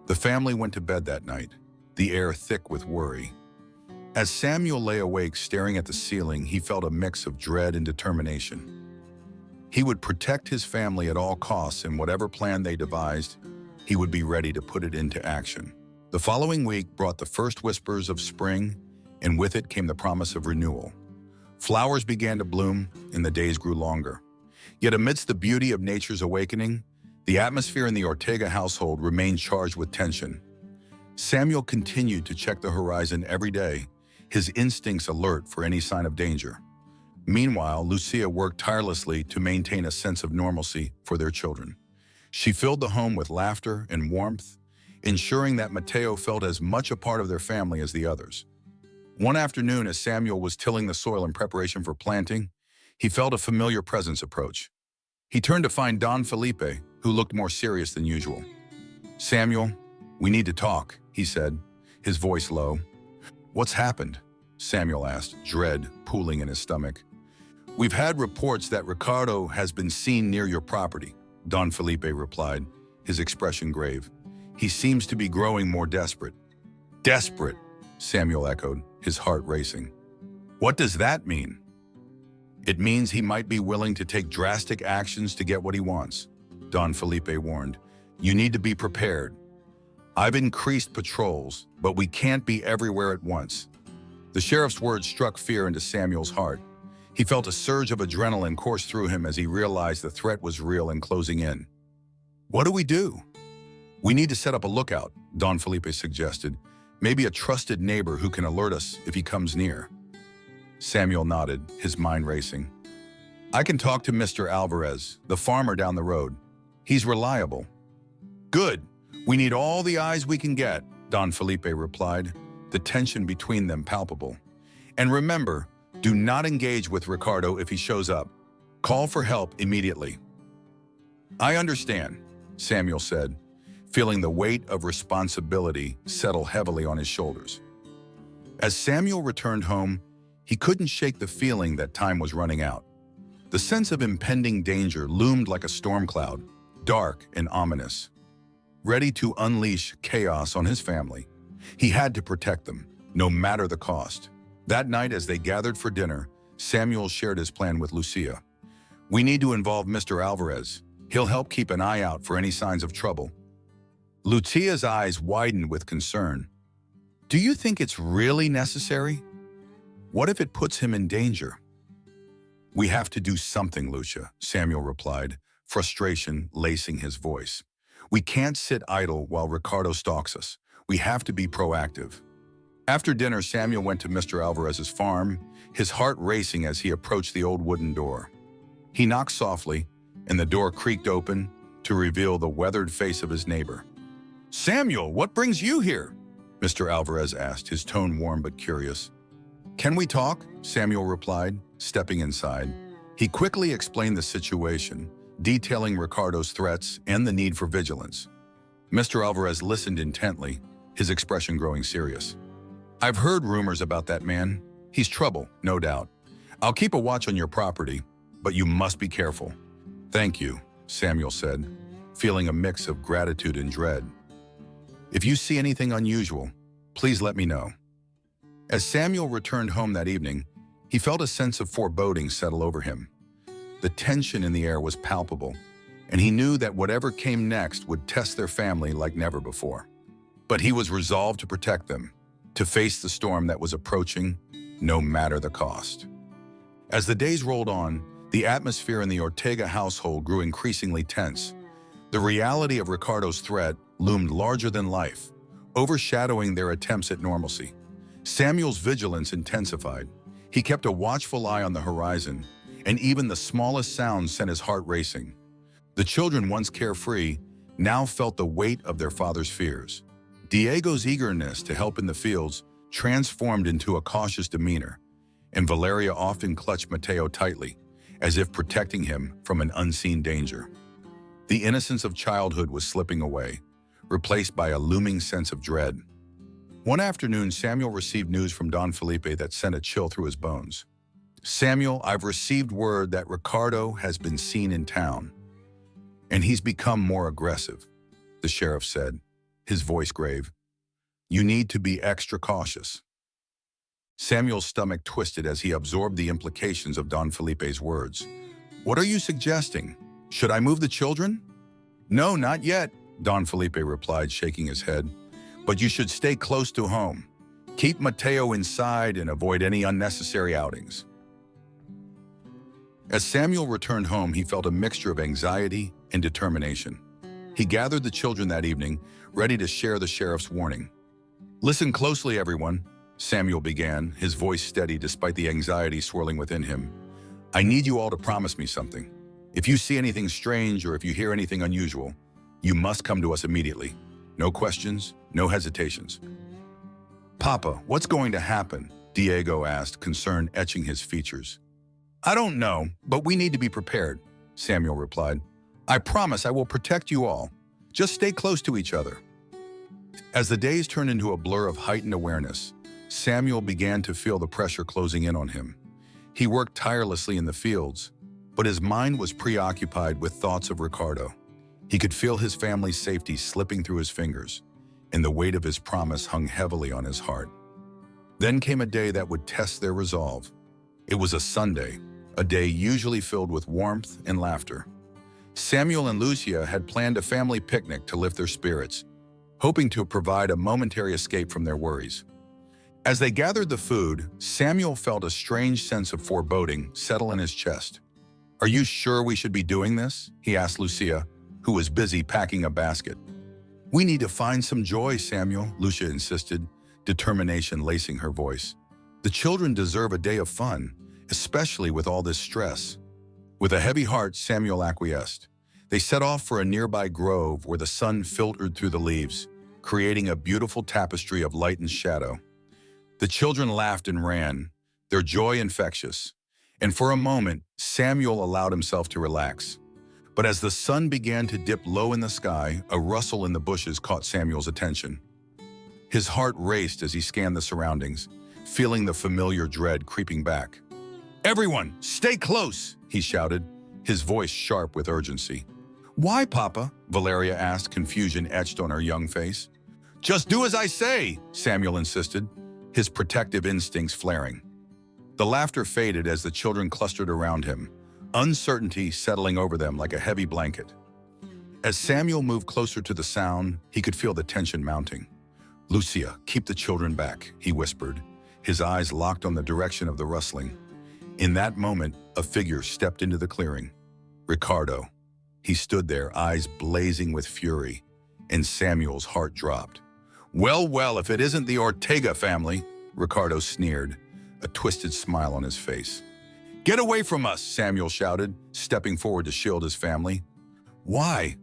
The family went to bed that night, the air thick with worry. As Samuel lay awake staring at the ceiling, he felt a mix of dread and determination. He would protect his family at all costs, and whatever plan they devised, he would be ready to put it into action. The following week brought the first whispers of spring, and with it came the promise of renewal. Flowers began to bloom, and the days grew longer. Yet amidst the beauty of nature's awakening, the atmosphere in the Ortega household remained charged with tension. Samuel continued to check the horizon every day, his instincts alert for any sign of danger. Meanwhile, Lucia worked tirelessly to maintain a sense of normalcy for their children. She filled the home with laughter and warmth, ensuring that Mateo felt as much a part of their family as the others. One afternoon, as Samuel was tilling the soil in preparation for planting, he felt a familiar presence approach. He turned to find Don Felipe, who looked more serious than usual. "Samuel, we need to talk," he said, his voice low. "What's happened?" Samuel asked, dread pooling in his stomach. "We've had reports that Ricardo has been seen near your property," Don Felipe replied, his expression grave. "He seems to be growing more desperate." "Desperate," Samuel echoed, his heart racing. "What does that mean?" "It means he might be willing to take drastic actions to get what he wants," Don Felipe warned. "You need to be prepared. I've increased patrols, but we can't be everywhere at once." The sheriff's words struck fear into Samuel's heart. He felt a surge of adrenaline course through him as he realized the threat was real and closing in. "What do we do?" "We need to set up a lookout," Don Felipe suggested. "Maybe a trusted neighbor who can alert us if he comes near." Samuel nodded, his mind racing. "I can talk to Mr. Alvarez, the farmer down the road. He's reliable." "Good. We need all the eyes we can get," Don Felipe replied, the tension between them palpable. "And remember, do not engage with Ricardo if he shows up. Call for help immediately." "I understand," Samuel said, feeling the weight of responsibility settle heavily on his shoulders. As Samuel returned home, he couldn't shake the feeling that time was running out. The sense of impending danger loomed like a storm cloud, dark and ominous, ready to unleash chaos on his family. He had to protect them, no matter the cost. That night, as they gathered for dinner, Samuel shared his plan with Lucia. "We need to involve Mr. Alvarez. He'll help keep an eye out for any signs of trouble." Lucia's eyes widened with concern. "Do you think it's really necessary? What if it puts him in danger?" "We have to do something, Lucia," Samuel replied, frustration lacing his voice. "We can't sit idle while Ricardo stalks us. We have to be proactive." After dinner, Samuel went to Mr. Alvarez's farm, his heart racing as he approached the old wooden door. He knocked softly, and the door creaked open to reveal the weathered face of his neighbor. "Samuel, what brings you here?" Mr. Alvarez asked, his tone warm but curious. "Can we talk?" Samuel replied, stepping inside. He quickly explained the situation, detailing Ricardo's threats and the need for vigilance. Mr. Alvarez listened intently, his expression growing serious. "I've heard rumors about that man. He's trouble, no doubt. I'll keep a watch on your property, but you must be careful." "Thank you," Samuel said, feeling a mix of gratitude and dread. "If you see anything unusual, please let me know." As Samuel returned home that evening, he felt a sense of foreboding settle over him. The tension in the air was palpable, and he knew that whatever came next would test their family like never before. But he was resolved to protect them, to face the storm that was approaching, no matter the cost. As the days rolled on, the atmosphere in the Ortega household grew increasingly tense. The reality of Ricardo's threat loomed larger than life, overshadowing their attempts at normalcy. Samuel's vigilance intensified. He kept a watchful eye on the horizon, and even the smallest sound sent his heart racing. The children, once carefree, now felt the weight of their father's fears. Diego's eagerness to help in the fields transformed into a cautious demeanor, and Valeria often clutched Mateo tightly, as if protecting him from an unseen danger. The innocence of childhood was slipping away, replaced by a looming sense of dread. One afternoon, Samuel received news from Don Felipe that sent a chill through his bones. "Samuel, I've received word that Ricardo has been seen in town, and he's become more aggressive," the sheriff said, his voice grave. "You need to be extra cautious." Samuel's stomach twisted as he absorbed the implications of Don Felipe's words. "What are you suggesting? Should I move the children?" "No, not yet," Don Felipe replied, shaking his head. "But you should stay close to home. Keep Mateo inside and avoid any unnecessary outings." As Samuel returned home, he felt a mixture of anxiety and determination. He gathered the children that evening, ready to share the sheriff's warning. "Listen closely, everyone," Samuel began, his voice steady despite the anxiety swirling within him. "I need you all to promise me something. If you see anything strange or if you hear anything unusual, you must come to us immediately. No questions, no hesitations." "Papa, what's going to happen?" Diego asked, concern etching his features. "I don't know, but we need to be prepared," Samuel replied. "I promise I will protect you all. Just stay close to each other." As the days turned into a blur of heightened awareness, Samuel began to feel the pressure closing in on him. He worked tirelessly in the fields, but his mind was preoccupied with thoughts of Ricardo. He could feel his family's safety slipping through his fingers, and the weight of his promise hung heavily on his heart. Then came a day that would test their resolve. It was a Sunday, a day usually filled with warmth and laughter. Samuel and Lucia had planned a family picnic to lift their spirits, hoping to provide a momentary escape from their worries. As they gathered the food, Samuel felt a strange sense of foreboding settle in his chest. "Are you sure we should be doing this?" he asked Lucia, who was busy packing a basket. "We need to find some joy, Samuel," Lucia insisted, determination lacing her voice. "The children deserve a day of fun, especially with all this stress." With a heavy heart, Samuel acquiesced. They set off for a nearby grove where the sun filtered through the leaves, creating a beautiful tapestry of light and shadow. The children laughed and ran, their joy infectious, and for a moment, Samuel allowed himself to relax. But as the sun began to dip low in the sky, a rustle in the bushes caught Samuel's attention. His heart raced as he scanned the surroundings, feeling the familiar dread creeping back. "Everyone, stay close!" he shouted, his voice sharp with urgency. "Why, Papa?" Valeria asked, confusion etched on her young face. "Just do as I say," Samuel insisted, his protective instincts flaring. The laughter faded as the children clustered around him, uncertainty settling over them like a heavy blanket. As Samuel moved closer to the sound, he could feel the tension mounting. "Lucia, keep the children back," he whispered, his eyes locked on the direction of the rustling. In that moment, a figure stepped into the clearing. Ricardo. He stood there, eyes blazing with fury, and Samuel's heart dropped. "Well, well, if it isn't the Ortega family," Ricardo sneered, a twisted smile on his face. "Get away from us," Samuel shouted, stepping forward to shield his family. "Why?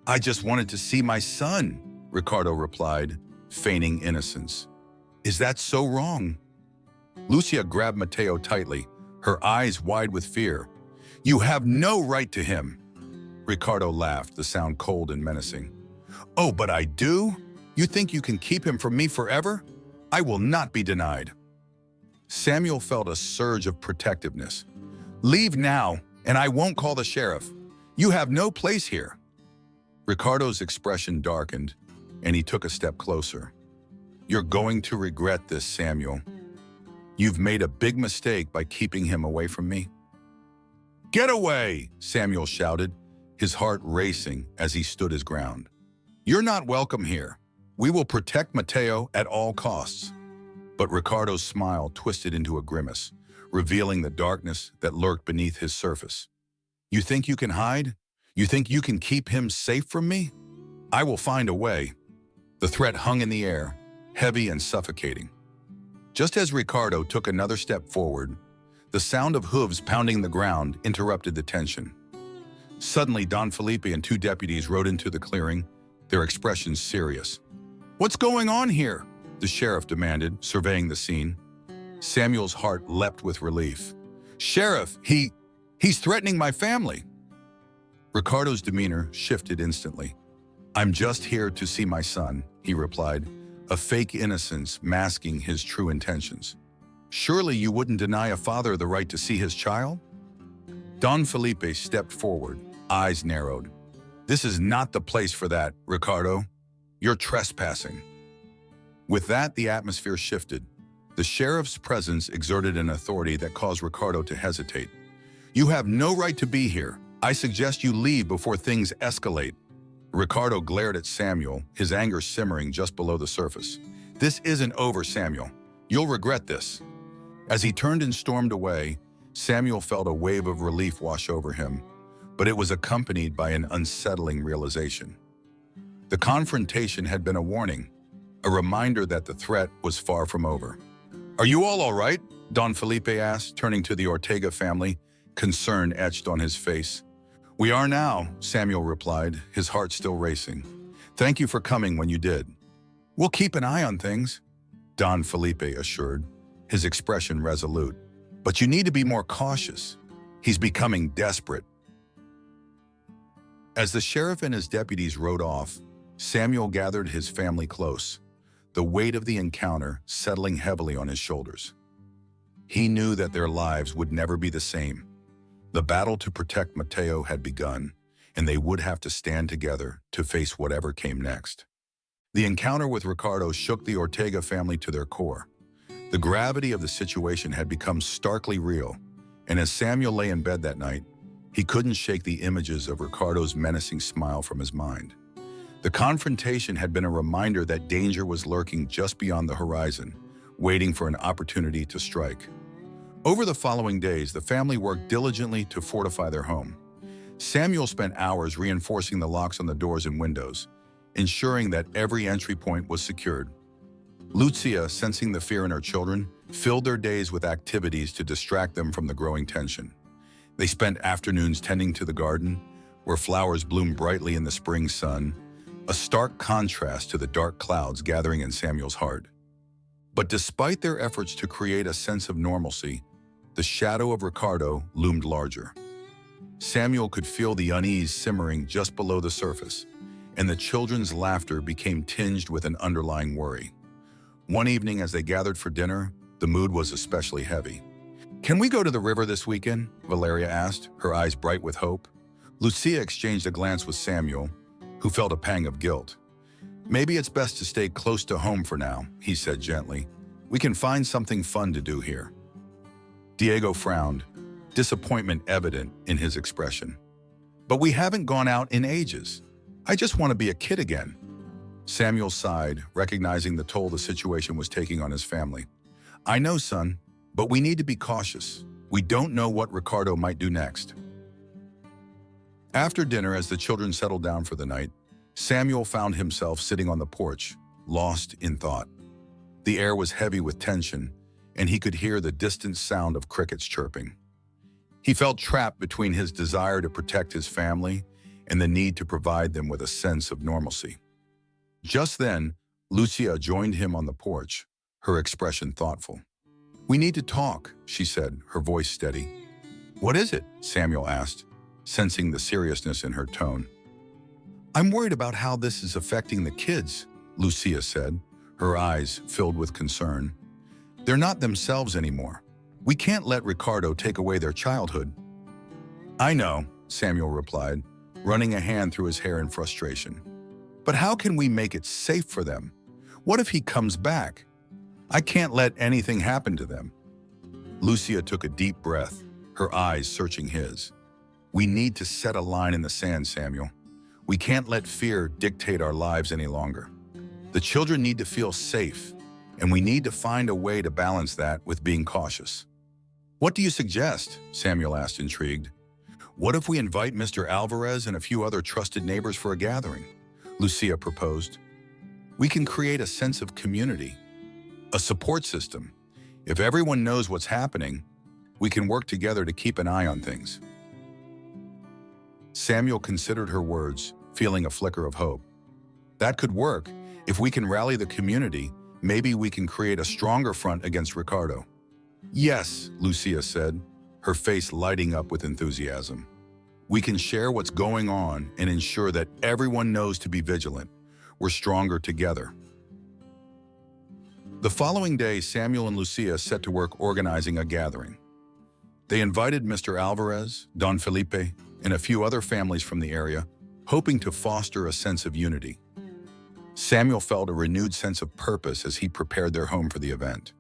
I just wanted to see my son," Ricardo replied, feigning innocence. "Is that so wrong?" Lucia grabbed Mateo tightly, her eyes wide with fear. "You have no right to him." Ricardo laughed, the sound cold and menacing. "Oh, but I do? You think you can keep him from me forever? I will not be denied." Samuel felt a surge of protectiveness. "Leave now, and I won't call the sheriff. You have no place here." Ricardo's expression darkened, and he took a step closer. "You're going to regret this, Samuel. You've made a big mistake by keeping him away from me." "Get away!" Samuel shouted, his heart racing as he stood his ground. "You're not welcome here. We will protect Mateo at all costs." But Ricardo's smile twisted into a grimace, revealing the darkness that lurked beneath his surface. "You think you can hide? You think you can keep him safe from me? I will find a way." The threat hung in the air, heavy and suffocating. Just as Ricardo took another step forward, the sound of hooves pounding the ground interrupted the tension. Suddenly, Don Felipe and two deputies rode into the clearing, their expressions serious. "What's going on here?" the sheriff demanded, surveying the scene. Samuel's heart leapt with relief. "Sheriff, he's threatening my family." Ricardo's demeanor shifted instantly. "I'm just here to see my son," he replied, a fake innocence masking his true intentions. "Surely you wouldn't deny a father the right to see his child?" Don Felipe stepped forward, eyes narrowed. "This is not the place for that, Ricardo. You're trespassing." With that, the atmosphere shifted. The sheriff's presence exerted an authority that caused Ricardo to hesitate. "You have no right to be here. I suggest you leave before things escalate." Ricardo glared at Samuel, his anger simmering just below the surface. "This isn't over, Samuel. You'll regret this." As he turned and stormed away, Samuel felt a wave of relief wash over him, but it was accompanied by an unsettling realization. The confrontation had been a warning, a reminder that the threat was far from over. "Are you all right?" Don Felipe asked, turning to the Ortega family, concern etched on his face. "We are now," Samuel replied, his heart still racing. "Thank you for coming when you did." "We'll keep an eye on things," Don Felipe assured, his expression resolute. "But you need to be more cautious. He's becoming desperate." As the sheriff and his deputies rode off, Samuel gathered his family close, the weight of the encounter settling heavily on his shoulders. He knew that their lives would never be the same. The battle to protect Mateo had begun, and they would have to stand together to face whatever came next. The encounter with Ricardo shook the Ortega family to their core. The gravity of the situation had become starkly real, and as Samuel lay in bed that night, he couldn't shake the images of Ricardo's menacing smile from his mind. The confrontation had been a reminder that danger was lurking just beyond the horizon, waiting for an opportunity to strike. Over the following days, the family worked diligently to fortify their home. Samuel spent hours reinforcing the locks on the doors and windows, ensuring that every entry point was secured. Lucia, sensing the fear in her children, filled their days with activities to distract them from the growing tension. They spent afternoons tending to the garden, where flowers bloomed brightly in the spring sun, a stark contrast to the dark clouds gathering in Samuel's heart. But despite their efforts to create a sense of normalcy, the shadow of Ricardo loomed larger. Samuel could feel the unease simmering just below the surface, and the children's laughter became tinged with an underlying worry. One evening as they gathered for dinner, the mood was especially heavy. "Can we go to the river this weekend?" Valeria asked, her eyes bright with hope. Lucia exchanged a glance with Samuel, who felt a pang of guilt. "Maybe it's best to stay close to home for now," he said gently. "We can find something fun to do here." Diego frowned, disappointment evident in his expression. "But we haven't gone out in ages. I just want to be a kid again." Samuel sighed, recognizing the toll the situation was taking on his family. "I know, son, but we need to be cautious. We don't know what Ricardo might do next." After dinner, as the children settled down for the night, Samuel found himself sitting on the porch, lost in thought. The air was heavy with tension, and he could hear the distant sound of crickets chirping. He felt trapped between his desire to protect his family and the need to provide them with a sense of normalcy. Just then, Lucia joined him on the porch, her expression thoughtful. "We need to talk," she said, her voice steady. "What is it?" Samuel asked, sensing the seriousness in her tone. "I'm worried about how this is affecting the kids," Lucia said, her eyes filled with concern. "They're not themselves anymore. We can't let Ricardo take away their childhood." "I know," Samuel replied, running a hand through his hair in frustration. "But how can we make it safe for them? What if he comes back? I can't let anything happen to them." Lucia took a deep breath, her eyes searching his. "We need to set a line in the sand, Samuel. We can't let fear dictate our lives any longer. The children need to feel safe, and we need to find a way to balance that with being cautious." "What do you suggest?" Samuel asked, intrigued. "What if we invite Mr. Alvarez and a few other trusted neighbors for a gathering?" Lucia proposed. "We can create a sense of community, a support system. If everyone knows what's happening, we can work together to keep an eye on things." Samuel considered her words, feeling a flicker of hope. "That could work. If we can rally the community, maybe we can create a stronger front against Ricardo." "Yes," Lucia said, her face lighting up with enthusiasm. "We can share what's going on and ensure that everyone knows to be vigilant. We're stronger together." The following day, Samuel and Lucia set to work organizing a gathering. They invited Mr. Alvarez, Don Felipe, and a few other families from the area, hoping to foster a sense of unity. Samuel felt a renewed sense of purpose as he prepared their home for the event.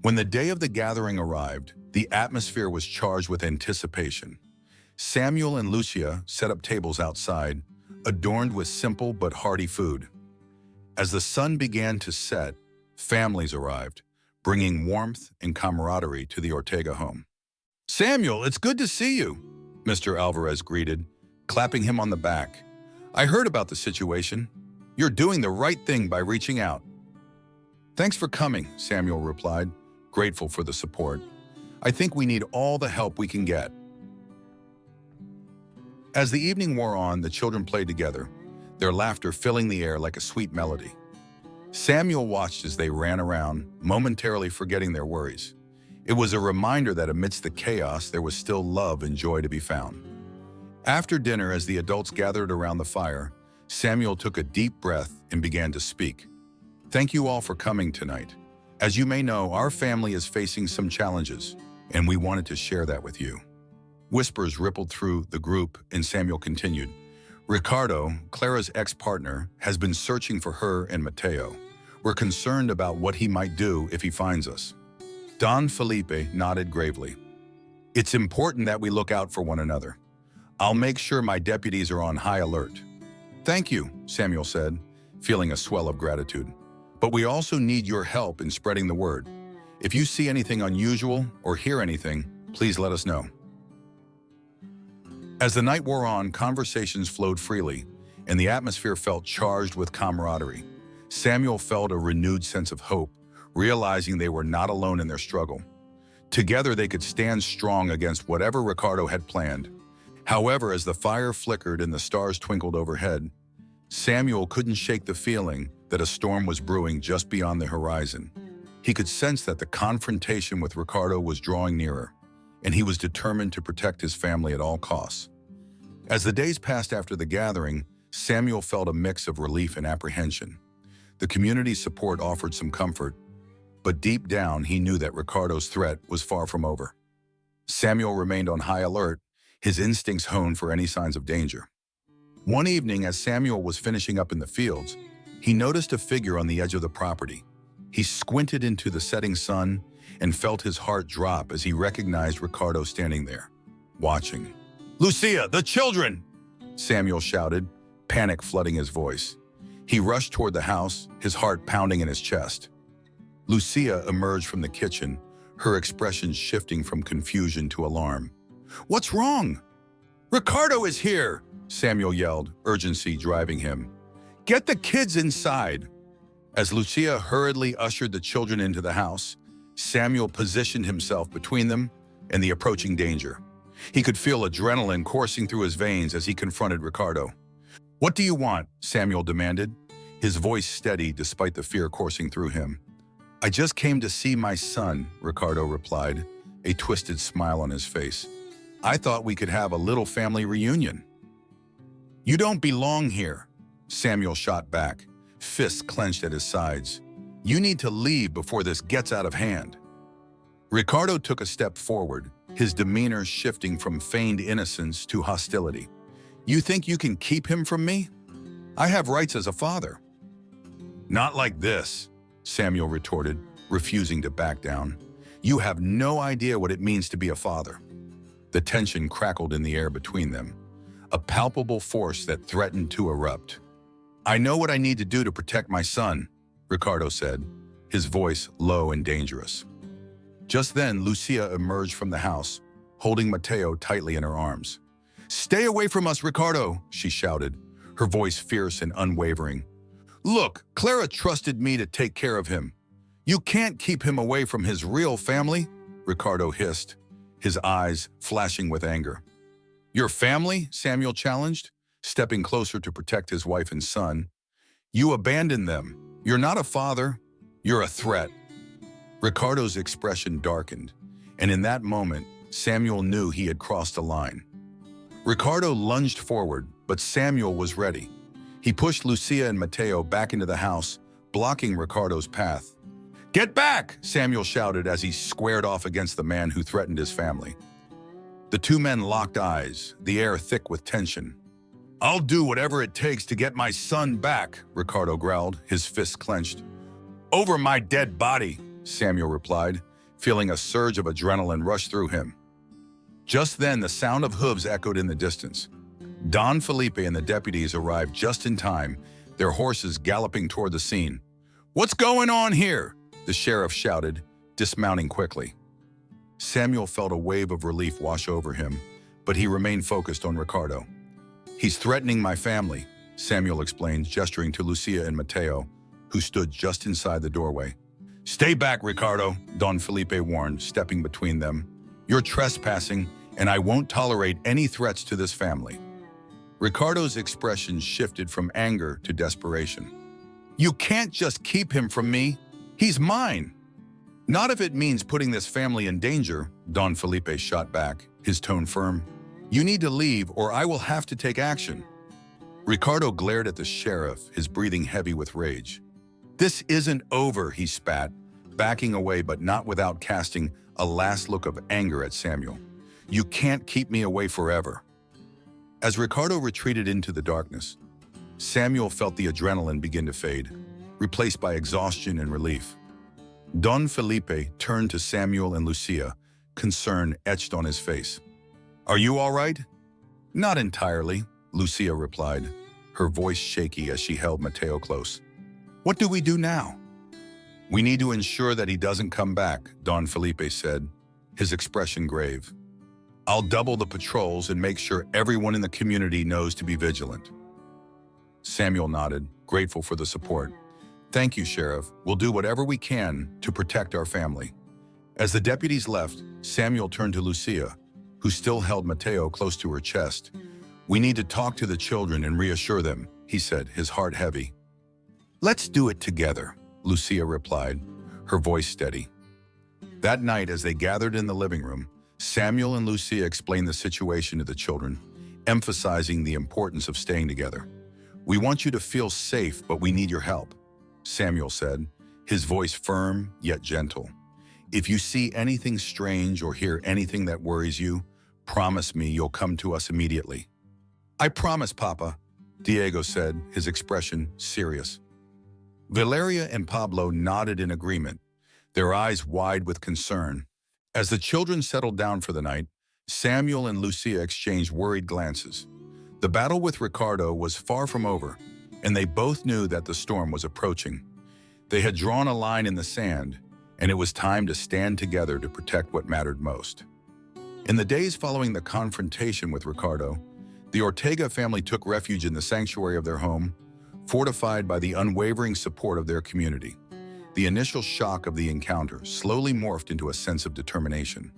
When the day of the gathering arrived, the atmosphere was charged with anticipation. Samuel and Lucia set up tables outside, adorned with simple but hearty food. As the sun began to set, families arrived, bringing warmth and camaraderie to the Ortega home. "Samuel, it's good to see you," Mr. Alvarez greeted, clapping him on the back. "I heard about the situation. You're doing the right thing by reaching out." "Thanks for coming," Samuel replied, grateful for the support. "I think we need all the help we can get." As the evening wore on, the children played together, their laughter filling the air like a sweet melody. Samuel watched as they ran around, momentarily forgetting their worries. It was a reminder that amidst the chaos, there was still love and joy to be found. After dinner, as the adults gathered around the fire, Samuel took a deep breath and began to speak. "Thank you all for coming tonight. As you may know, our family is facing some challenges, and we wanted to share that with you." Whispers rippled through the group, and Samuel continued. Ricardo, Clara's ex-partner, has been searching for her and Mateo. We're concerned about what he might do if he finds us. Don Felipe nodded gravely. It's important that we look out for one another. I'll make sure my deputies are on high alert. Thank you, Samuel said, feeling a swell of gratitude. But we also need your help in spreading the word. If you see anything unusual or hear anything, please let us know. As the night wore on, conversations flowed freely, and the atmosphere felt charged with camaraderie. Samuel felt a renewed sense of hope, realizing they were not alone in their struggle. Together they could stand strong against whatever Ricardo had planned. However, as the fire flickered and the stars twinkled overhead, Samuel couldn't shake the feeling that a storm was brewing just beyond the horizon. He could sense that the confrontation with Ricardo was drawing nearer, and he was determined to protect his family at all costs. As the days passed after the gathering, Samuel felt a mix of relief and apprehension. The community's support offered some comfort, but deep down he knew that Ricardo's threat was far from over. Samuel remained on high alert, his instincts honed for any signs of danger. One evening, as Samuel was finishing up in the fields, he noticed a figure on the edge of the property. He squinted into the setting sun and felt his heart drop as he recognized Ricardo standing there, watching. "Lucia, the children!" Samuel shouted, panic flooding his voice. He rushed toward the house, his heart pounding in his chest. Lucia emerged from the kitchen, her expression shifting from confusion to alarm. "What's wrong?" "Ricardo is here!" Samuel yelled, urgency driving him. "Get the kids inside!" As Lucia hurriedly ushered the children into the house, Samuel positioned himself between them and the approaching danger. He could feel adrenaline coursing through his veins as he confronted Ricardo. "What do you want?" Samuel demanded, his voice steady despite the fear coursing through him. "I just came to see my son," Ricardo replied, a twisted smile on his face. "I thought we could have a little family reunion." "You don't belong here," Samuel shot back, fists clenched at his sides. "You need to leave before this gets out of hand." Ricardo took a step forward, his demeanor shifting from feigned innocence to hostility. "You think you can keep him from me? I have rights as a father." "Not like this," Samuel retorted, refusing to back down. "You have no idea what it means to be a father." The tension crackled in the air between them, a palpable force that threatened to erupt. "I know what I need to do to protect my son," Ricardo said, his voice low and dangerous. Just then, Lucia emerged from the house, holding Mateo tightly in her arms. "Stay away from us, Ricardo," she shouted, her voice fierce and unwavering. "Look, Clara trusted me to take care of him. You can't keep him away from his real family," Ricardo hissed, his eyes flashing with anger. "Your family?" Samuel challenged, stepping closer to protect his wife and son. "You abandoned them. You're not a father. You're a threat." Ricardo's expression darkened, and in that moment, Samuel knew he had crossed a line. Ricardo lunged forward, but Samuel was ready. He pushed Lucia and Mateo back into the house, blocking Ricardo's path. "Get back!" Samuel shouted as he squared off against the man who threatened his family. The two men locked eyes, the air thick with tension. "I'll do whatever it takes to get my son back," Ricardo growled, his fists clenched. "Over my dead body," Samuel replied, feeling a surge of adrenaline rush through him. Just then, the sound of hooves echoed in the distance. Don Felipe and the deputies arrived just in time, their horses galloping toward the scene. "What's going on here?" the sheriff shouted, dismounting quickly. Samuel felt a wave of relief wash over him, but he remained focused on Ricardo. "He's threatening my family," Samuel explained, gesturing to Lucia and Mateo, who stood just inside the doorway. "Stay back, Ricardo," Don Felipe warned, stepping between them. "You're trespassing, and I won't tolerate any threats to this family." Ricardo's expression shifted from anger to desperation. "You can't just keep him from me. He's mine." "Not if it means putting this family in danger," Don Felipe shot back, his tone firm. "You need to leave or I will have to take action." Ricardo glared at the sheriff, his breathing heavy with rage. "This isn't over," he spat, backing away but not without casting a last look of anger at Samuel. You can't keep me away forever." As Ricardo retreated into the darkness, Samuel felt the adrenaline begin to fade, replaced by exhaustion and relief. Don Felipe turned to Samuel and Lucia, concern etched on his face. "Are you all right?" "Not entirely," Lucia replied, her voice shaky as she held Mateo close. "What do we do now?" "We need to ensure that he doesn't come back," Don Felipe said, his expression grave. "I'll double the patrols and make sure everyone in the community knows to be vigilant." Samuel nodded, grateful for the support. "Thank you, Sheriff. We'll do whatever we can to protect our family." As the deputies left, Samuel turned to Lucia, who still held Mateo close to her chest. "We need to talk to the children and reassure them," he said, his heart heavy. "Let's do it together," Lucia replied, her voice steady. That night, as they gathered in the living room, Samuel and Lucia explained the situation to the children, emphasizing the importance of staying together. "We want you to feel safe, but we need your help," Samuel said, his voice firm yet gentle. "If you see anything strange or hear anything that worries you, promise me you'll come to us immediately." "I promise, Papa," Diego said, his expression serious. Valeria and Pablo nodded in agreement, their eyes wide with concern. As the children settled down for the night, Samuel and Lucia exchanged worried glances. The battle with Ricardo was far from over, and they both knew that the storm was approaching. They had drawn a line in the sand, and it was time to stand together to protect what mattered most. In the days following the confrontation with Ricardo, the Ortega family took refuge in the sanctuary of their home, fortified by the unwavering support of their community. The initial shock of the encounter slowly morphed into a sense of determination.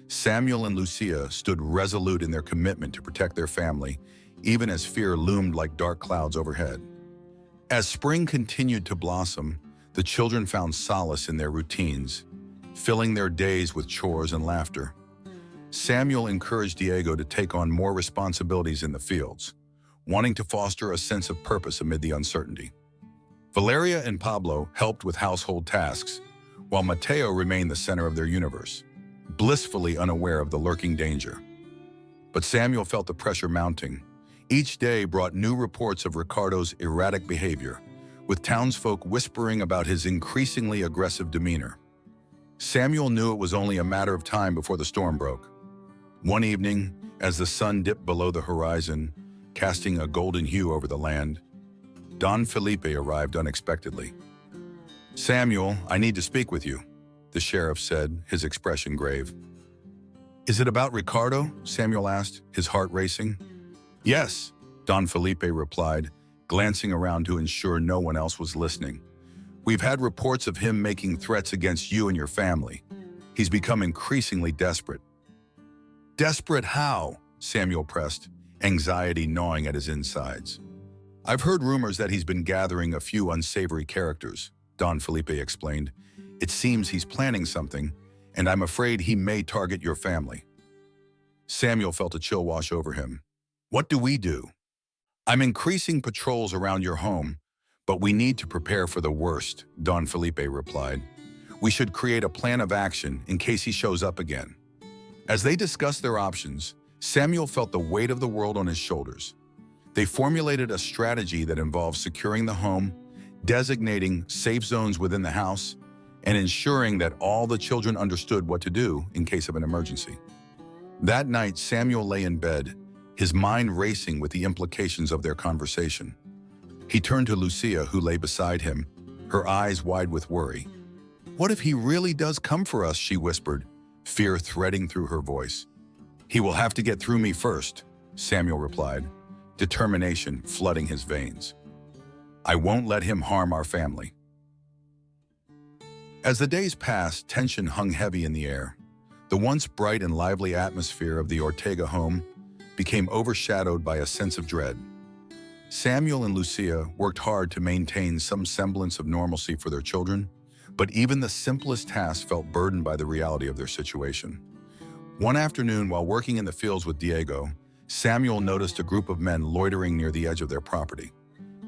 Samuel and Lucia stood resolute in their commitment to protect their family, even as fear loomed like dark clouds overhead. As spring continued to blossom, the children found solace in their routines, filling their days with chores and laughter. Samuel encouraged Diego to take on more responsibilities in the fields, wanting to foster a sense of purpose amid the uncertainty. Valeria and Pablo helped with household tasks, while Mateo remained the center of their universe, blissfully unaware of the lurking danger. But Samuel felt the pressure mounting. Each day brought new reports of Ricardo's erratic behavior, with townsfolk whispering about his increasingly aggressive demeanor. Samuel knew it was only a matter of time before the storm broke. One evening, as the sun dipped below the horizon, casting a golden hue over the land, Don Felipe arrived unexpectedly. "Samuel, I need to speak with you," the sheriff said, his expression grave. "Is it about Ricardo?" Samuel asked, his heart racing. "Yes," Don Felipe replied, glancing around to ensure no one else was listening. "We've had reports of him making threats against you and your family. He's become increasingly desperate." "Desperate how?" Samuel pressed, anxiety gnawing at his insides. "I've heard rumors that he's been gathering a few unsavory characters," Don Felipe explained. "It seems he's planning something, and I'm afraid he may target your family." Samuel felt a chill wash over him. "What do we do?" "I'm increasing patrols around your home, but we need to prepare for the worst," Don Felipe replied. "We should create a plan of action in case he shows up again." As they discussed their options, Samuel felt the weight of the world on his shoulders. They formulated a strategy that involved securing the home, designating safe zones within the house, and ensuring that all the children understood what to do in case of an emergency. That night, Samuel lay in bed, his mind racing with the implications of their conversation. He turned to Lucia, who lay beside him, her eyes wide with worry. "What if he really does come for us?" she whispered, fear threading through her voice. "He will have to get through me first," Samuel replied, determination flooding his veins. "I won't let him harm our family." As the days passed, tension hung heavy in the air. The once bright and lively atmosphere of the Ortega home became overshadowed by a sense of dread. Samuel and Lucia worked hard to maintain some semblance of normalcy for their children, but even the simplest tasks felt burdened by the reality of their situation. One afternoon, while working in the fields with Diego, Samuel noticed a group of men loitering near the edge of their property.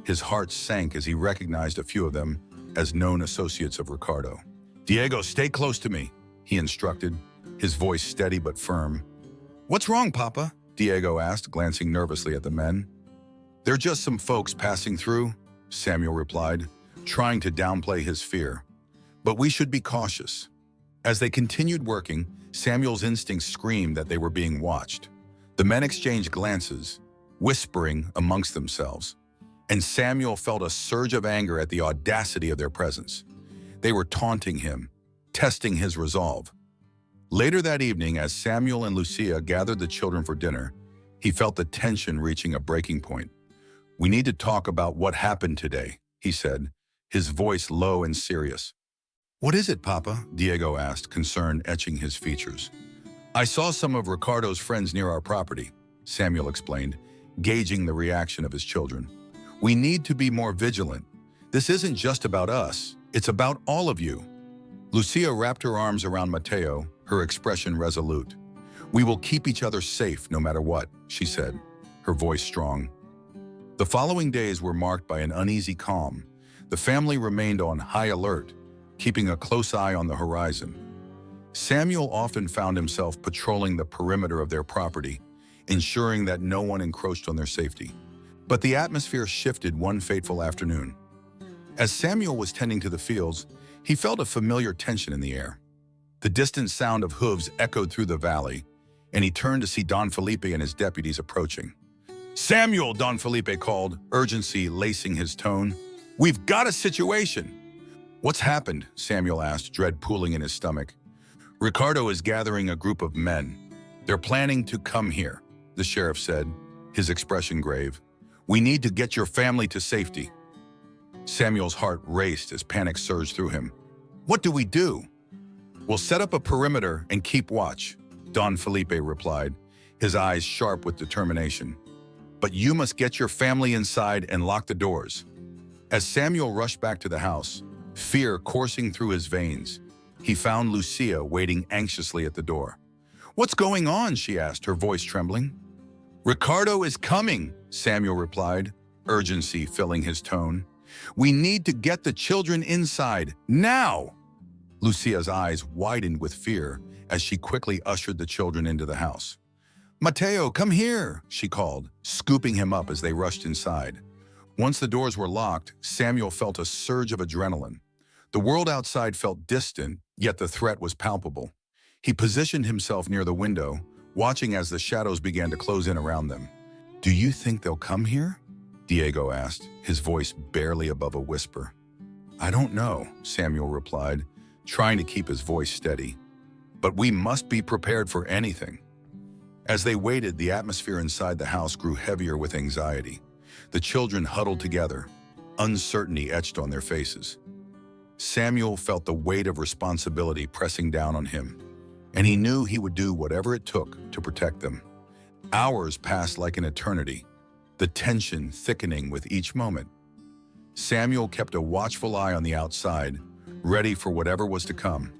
His heart sank as he recognized a few of them as known associates of Ricardo. "Diego, stay close to me," he instructed, his voice steady but firm. "What's wrong, Papa?" Diego asked, glancing nervously at the men. "They're just some folks passing through," Samuel replied, trying to downplay his fear. "But we should be cautious." As they continued working, Samuel's instincts screamed that they were being watched. The men exchanged glances, whispering amongst themselves, and Samuel felt a surge of anger at the audacity of their presence. They were taunting him, testing his resolve. Later that evening, as Samuel and Lucia gathered the children for dinner, he felt the tension reaching a breaking point. "We need to talk about what happened today," he said, his voice low and serious. "What is it, Papa?" Diego asked, concern etching his features. "I saw some of Ricardo's friends near our property," Samuel explained, gauging the reaction of his children. "We need to be more vigilant. This isn't just about us, it's about all of you." Lucia wrapped her arms around Mateo, her expression resolute. "We will keep each other safe no matter what," she said, her voice strong. The following days were marked by an uneasy calm. The family remained on high alert, keeping a close eye on the horizon. Samuel often found himself patrolling the perimeter of their property, ensuring that no one encroached on their safety. But the atmosphere shifted one fateful afternoon. As Samuel was tending to the fields, he felt a familiar tension in the air. The distant sound of hooves echoed through the valley, and he turned to see Don Felipe and his deputies approaching. "Samuel," Don Felipe called, urgency lacing his tone. "We've got a situation." "What's happened?" Samuel asked, dread pooling in his stomach. "Ricardo is gathering a group of men. They're planning to come here," the sheriff said, his expression grave. "We need to get your family to safety." Samuel's heart raced as panic surged through him. "What do we do?" "We'll set up a perimeter and keep watch," Don Felipe replied, his eyes sharp with determination. "But you must get your family inside and lock the doors." As Samuel rushed back to the house, fear coursing through his veins, he found Lucia waiting anxiously at the door. "What's going on?" she asked, her voice trembling. "Ricardo is coming," Samuel replied, urgency filling his tone. "We need to get the children inside, now!" Lucia's eyes widened with fear as she quickly ushered the children into the house. "Mateo, come here," she called, scooping him up as they rushed inside. Once the doors were locked, Samuel felt a surge of adrenaline. The world outside felt distant, yet the threat was palpable. He positioned himself near the window, watching as the shadows began to close in around them. "Do you think they'll come here?" Diego asked, his voice barely above a whisper. "I don't know," Samuel replied, trying to keep his voice steady. "But we must be prepared for anything." As they waited, the atmosphere inside the house grew heavier with anxiety. The children huddled together, uncertainty etched on their faces. Samuel felt the weight of responsibility pressing down on him, and he knew he would do whatever it took to protect them. Hours passed like an eternity, the tension thickening with each moment. Samuel kept a watchful eye on the outside, ready for whatever was to come.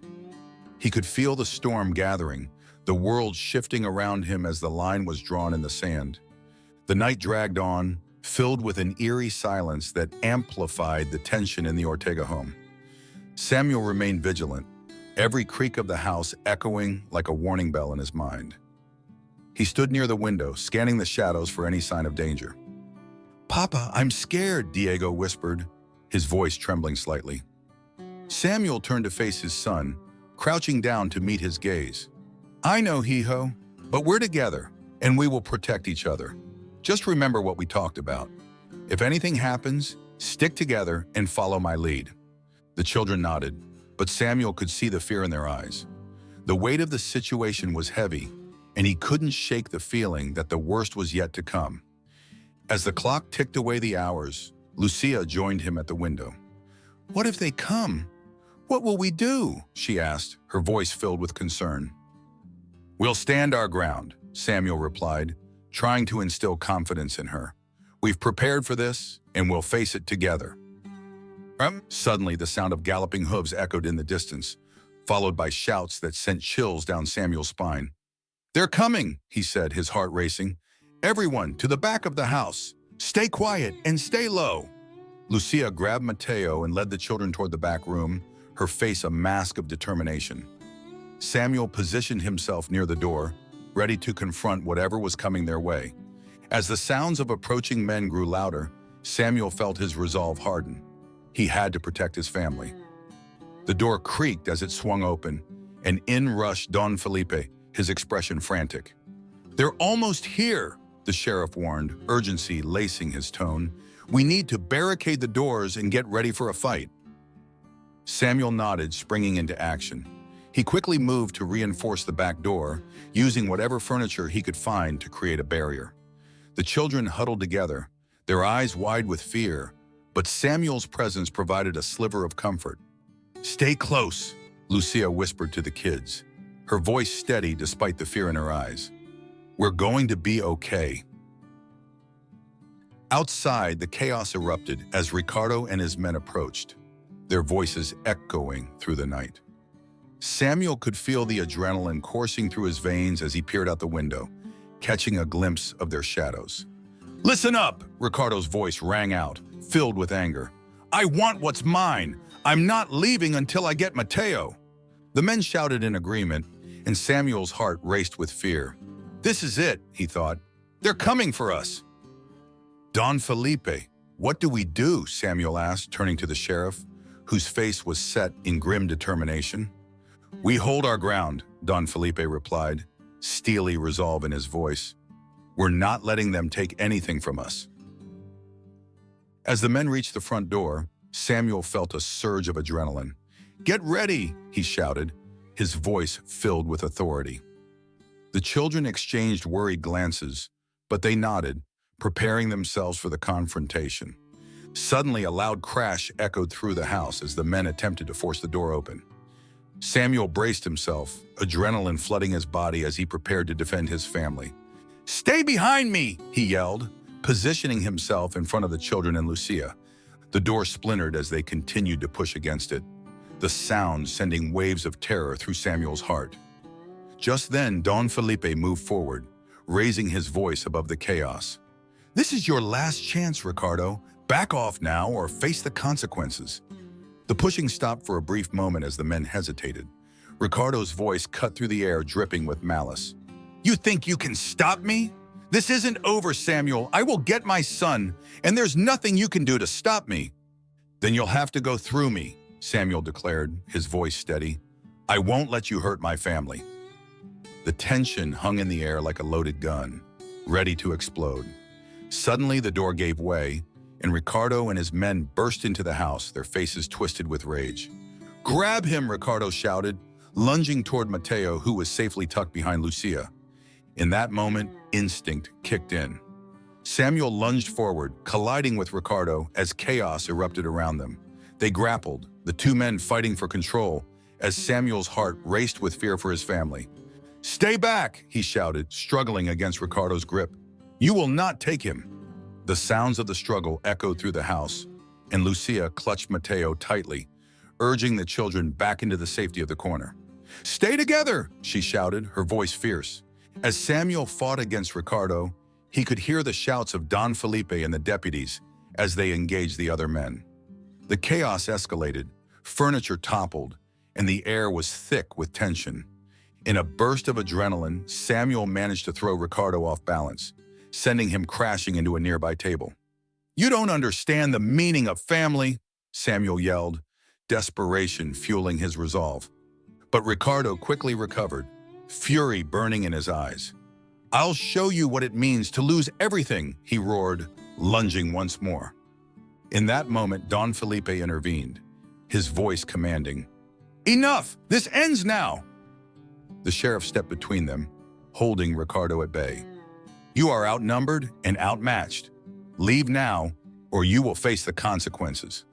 He could feel the storm gathering, the world shifting around him as the line was drawn in the sand. The night dragged on, filled with an eerie silence that amplified the tension in the Ortega home. Samuel remained vigilant, every creak of the house echoing like a warning bell in his mind. He stood near the window, scanning the shadows for any sign of danger. "Papa, I'm scared," Diego whispered, his voice trembling slightly. Samuel turned to face his son, crouching down to meet his gaze. "I know, Hijo, but we're together, and we will protect each other. Just remember what we talked about. If anything happens, stick together and follow my lead." The children nodded, but Samuel could see the fear in their eyes. The weight of the situation was heavy, and he couldn't shake the feeling that the worst was yet to come. As the clock ticked away the hours, Lucia joined him at the window. "What if they come? What will we do?" she asked, her voice filled with concern. "We'll stand our ground," Samuel replied, trying to instill confidence in her. "We've prepared for this, and we'll face it together." Suddenly, the sound of galloping hooves echoed in the distance, followed by shouts that sent chills down Samuel's spine. "They're coming," he said, his heart racing. "Everyone, to the back of the house. Stay quiet and stay low." Lucia grabbed Mateo and led the children toward the back room, her face a mask of determination. Samuel positioned himself near the door, ready to confront whatever was coming their way. As the sounds of approaching men grew louder, Samuel felt his resolve harden. He had to protect his family. The door creaked as it swung open, and in rushed Don Felipe, his expression frantic. "They're almost here," the sheriff warned, urgency lacing his tone. "We need to barricade the doors and get ready for a fight." Samuel nodded, springing into action. He quickly moved to reinforce the back door, using whatever furniture he could find to create a barrier. The children huddled together, their eyes wide with fear, but Samuel's presence provided a sliver of comfort. "Stay close," Lucia whispered to the kids, her voice steady despite the fear in her eyes. "We're going to be okay." Outside, the chaos erupted as Ricardo and his men approached, their voices echoing through the night. Samuel could feel the adrenaline coursing through his veins as he peered out the window, catching a glimpse of their shadows. "Listen up!" Ricardo's voice rang out, filled with anger. "I want what's mine! I'm not leaving until I get Mateo!" The men shouted in agreement, and Samuel's heart raced with fear. "This is it," he thought. "They're coming for us!" "Don Felipe, what do we do?" Samuel asked, turning to the sheriff, whose face was set in grim determination. "We hold our ground," Don Felipe replied, steely resolve in his voice. "We're not letting them take anything from us." As the men reached the front door, Samuel felt a surge of adrenaline. "Get ready!" he shouted, his voice filled with authority. The children exchanged worried glances, but they nodded, preparing themselves for the confrontation. Suddenly, a loud crash echoed through the house as the men attempted to force the door open. Samuel braced himself, adrenaline flooding his body as he prepared to defend his family. "Stay behind me!" he yelled, positioning himself in front of the children and Lucia. The door splintered as they continued to push against it, the sound sending waves of terror through Samuel's heart. Just then, Don Felipe moved forward, raising his voice above the chaos. "This is your last chance, Ricardo. Back off now or face the consequences." The pushing stopped for a brief moment as the men hesitated. Ricardo's voice cut through the air, dripping with malice. "You think you can stop me? This isn't over, Samuel. I will get my son, and there's nothing you can do to stop me." "Then you'll have to go through me," Samuel declared, his voice steady. "I won't let you hurt my family." The tension hung in the air like a loaded gun, ready to explode. Suddenly, the door gave way, and Ricardo and his men burst into the house, their faces twisted with rage. "Grab him!" Ricardo shouted, lunging toward Mateo, who was safely tucked behind Lucia. In that moment, instinct kicked in. Samuel lunged forward, colliding with Ricardo as chaos erupted around them. They grappled, the two men fighting for control, as Samuel's heart raced with fear for his family. "Stay back!" he shouted, struggling against Ricardo's grip. "You will not take him!" The sounds of the struggle echoed through the house, and Lucia clutched Mateo tightly, urging the children back into the safety of the corner. "Stay together!" she shouted, her voice fierce. As Samuel fought against Ricardo, he could hear the shouts of Don Felipe and the deputies as they engaged the other men. The chaos escalated, furniture toppled, and the air was thick with tension. In a burst of adrenaline, Samuel managed to throw Ricardo off balance, sending him crashing into a nearby table. "You don't understand the meaning of family," Samuel yelled, desperation fueling his resolve. But Ricardo quickly recovered, fury burning in his eyes. "I'll show you what it means to lose everything," he roared, lunging once more. In that moment, Don Felipe intervened, his voice commanding, "Enough! This ends now!" The sheriff stepped between them, holding Ricardo at bay. "You are outnumbered and outmatched. Leave now, or you will face the consequences."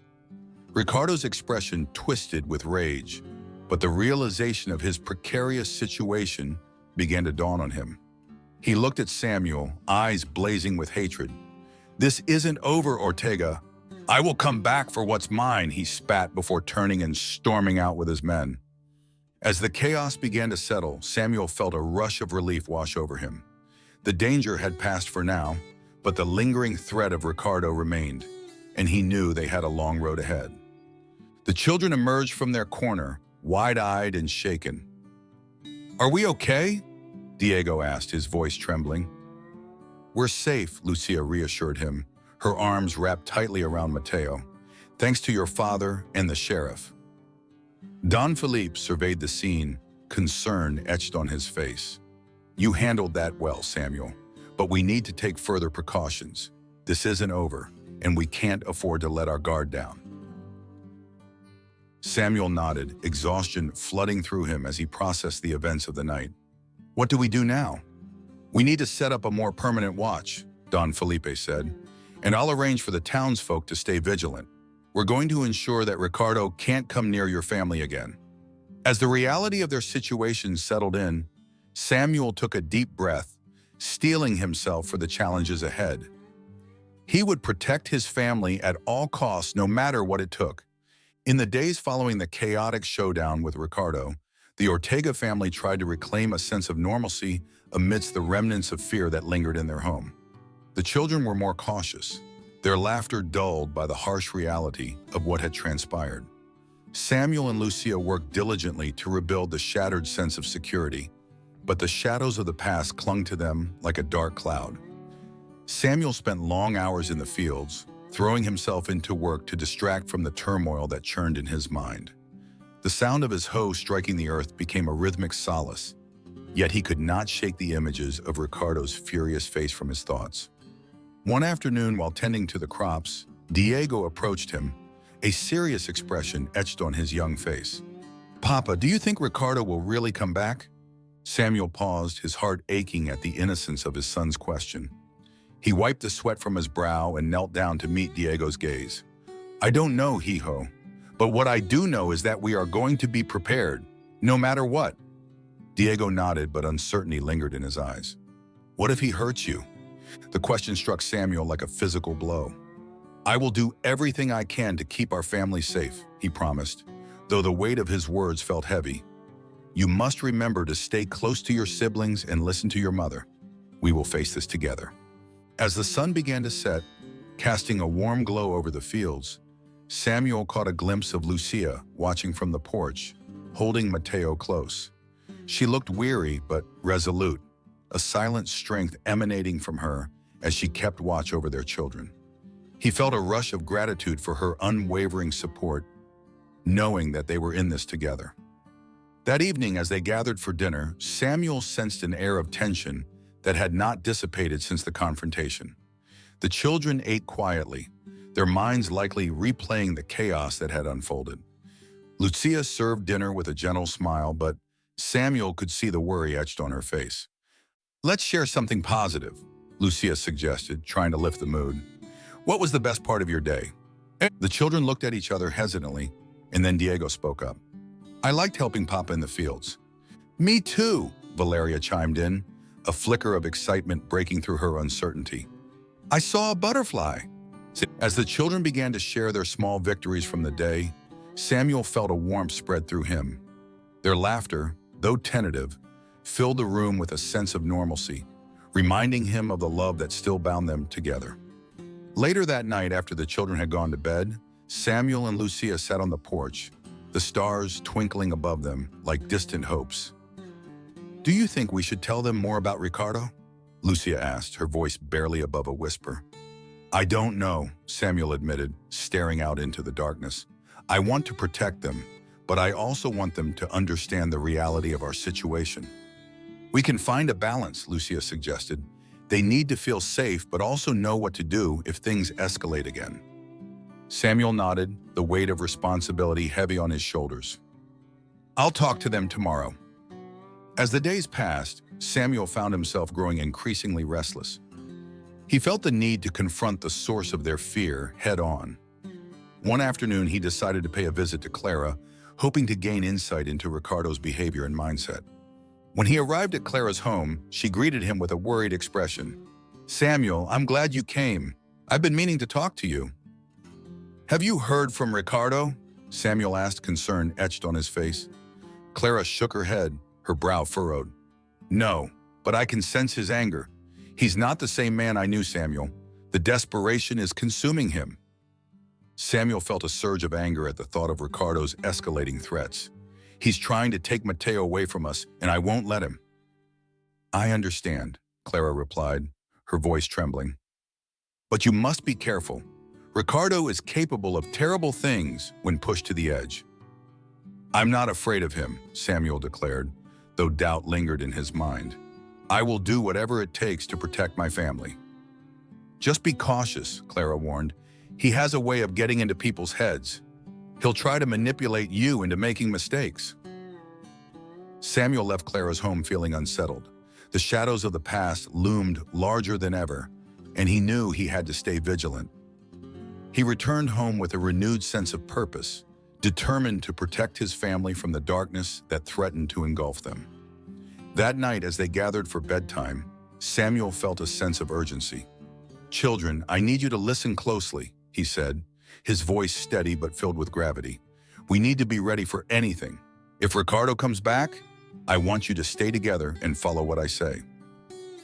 Ricardo's expression twisted with rage, but the realization of his precarious situation began to dawn on him. He looked at Samuel, eyes blazing with hatred. "This isn't over, Ortega. I will come back for what's mine," he spat before turning and storming out with his men. As the chaos began to settle, Samuel felt a rush of relief wash over him. The danger had passed for now, but the lingering threat of Ricardo remained, and he knew they had a long road ahead. The children emerged from their corner, wide-eyed and shaken. "Are we okay?" Diego asked, his voice trembling. "We're safe," Lucia reassured him, her arms wrapped tightly around Mateo, "thanks to your father and the sheriff." Don Felipe surveyed the scene, concern etched on his face. "You handled that well, Samuel, but we need to take further precautions. This isn't over, and we can't afford to let our guard down." Samuel nodded, exhaustion flooding through him as he processed the events of the night. "What do we do now?" "We need to set up a more permanent watch," Don Felipe said, "and I'll arrange for the townsfolk to stay vigilant. We're going to ensure that Ricardo can't come near your family again." As the reality of their situation settled in, Samuel took a deep breath, steeling himself for the challenges ahead. He would protect his family at all costs, no matter what it took. In the days following the chaotic showdown with Ricardo, the Ortega family tried to reclaim a sense of normalcy amidst the remnants of fear that lingered in their home. The children were more cautious, their laughter dulled by the harsh reality of what had transpired. Samuel and Lucia worked diligently to rebuild the shattered sense of security, but the shadows of the past clung to them like a dark cloud. Samuel spent long hours in the fields, throwing himself into work to distract from the turmoil that churned in his mind. The sound of his hoe striking the earth became a rhythmic solace, yet he could not shake the images of Ricardo's furious face from his thoughts. One afternoon, while tending to the crops, Diego approached him, a serious expression etched on his young face. "Papa, do you think Ricardo will really come back?" Samuel paused, his heart aching at the innocence of his son's question. He wiped the sweat from his brow and knelt down to meet Diego's gaze. "I don't know, hijo, but what I do know is that we are going to be prepared, no matter what." Diego nodded, but uncertainty lingered in his eyes. "What if he hurts you?" The question struck Samuel like a physical blow. "I will do everything I can to keep our family safe," he promised, though the weight of his words felt heavy. "You must remember to stay close to your siblings and listen to your mother. We will face this together." As the sun began to set, casting a warm glow over the fields, Samuel caught a glimpse of Lucia watching from the porch, holding Mateo close. She looked weary but resolute, a silent strength emanating from her as she kept watch over their children. He felt a rush of gratitude for her unwavering support, knowing that they were in this together. That evening, as they gathered for dinner, Samuel sensed an air of tension that had not dissipated since the confrontation. The children ate quietly, their minds likely replaying the chaos that had unfolded. Lucia served dinner with a gentle smile, but Samuel could see the worry etched on her face. "Let's share something positive," Lucia suggested, trying to lift the mood. "What was the best part of your day?" The children looked at each other hesitantly, and then Diego spoke up. "I liked helping Papa in the fields." "Me too," Valeria chimed in, a flicker of excitement breaking through her uncertainty. "I saw a butterfly." As the children began to share their small victories from the day, Samuel felt a warmth spread through him. Their laughter, though tentative, filled the room with a sense of normalcy, reminding him of the love that still bound them together. Later that night, after the children had gone to bed, Samuel and Lucia sat on the porch, the stars twinkling above them like distant hopes. "Do you think we should tell them more about Ricardo?" Lucia asked, her voice barely above a whisper. "I don't know," Samuel admitted, staring out into the darkness. "I want to protect them, but I also want them to understand the reality of our situation." "We can find a balance," Lucia suggested. "They need to feel safe, but also know what to do if things escalate again." Samuel nodded, the weight of responsibility heavy on his shoulders. "I'll talk to them tomorrow." As the days passed, Samuel found himself growing increasingly restless. He felt the need to confront the source of their fear head-on. One afternoon, he decided to pay a visit to Clara, hoping to gain insight into Ricardo's behavior and mindset. When he arrived at Clara's home, she greeted him with a worried expression. "Samuel, I'm glad you came. I've been meaning to talk to you." "Have you heard from Ricardo?" Samuel asked, concern etched on his face. Clara shook her head, her brow furrowed. "No, but I can sense his anger. He's not the same man I knew, Samuel. The desperation is consuming him." Samuel felt a surge of anger at the thought of Ricardo's escalating threats. "He's trying to take Mateo away from us, and I won't let him." I understand, Clara replied, her voice trembling. But you must be careful. Ricardo is capable of terrible things when pushed to the edge. I'm not afraid of him, Samuel declared, though doubt lingered in his mind. I will do whatever it takes to protect my family. Just be cautious, Clara warned. He has a way of getting into people's heads. He'll try to manipulate you into making mistakes. Samuel left Clara's home feeling unsettled. The shadows of the past loomed larger than ever, and he knew he had to stay vigilant. He returned home with a renewed sense of purpose, determined to protect his family from the darkness that threatened to engulf them. That night, as they gathered for bedtime, Samuel felt a sense of urgency. "Children, I need you to listen closely," he said, his voice steady but filled with gravity. "We need to be ready for anything. If Ricardo comes back, I want you to stay together and follow what I say."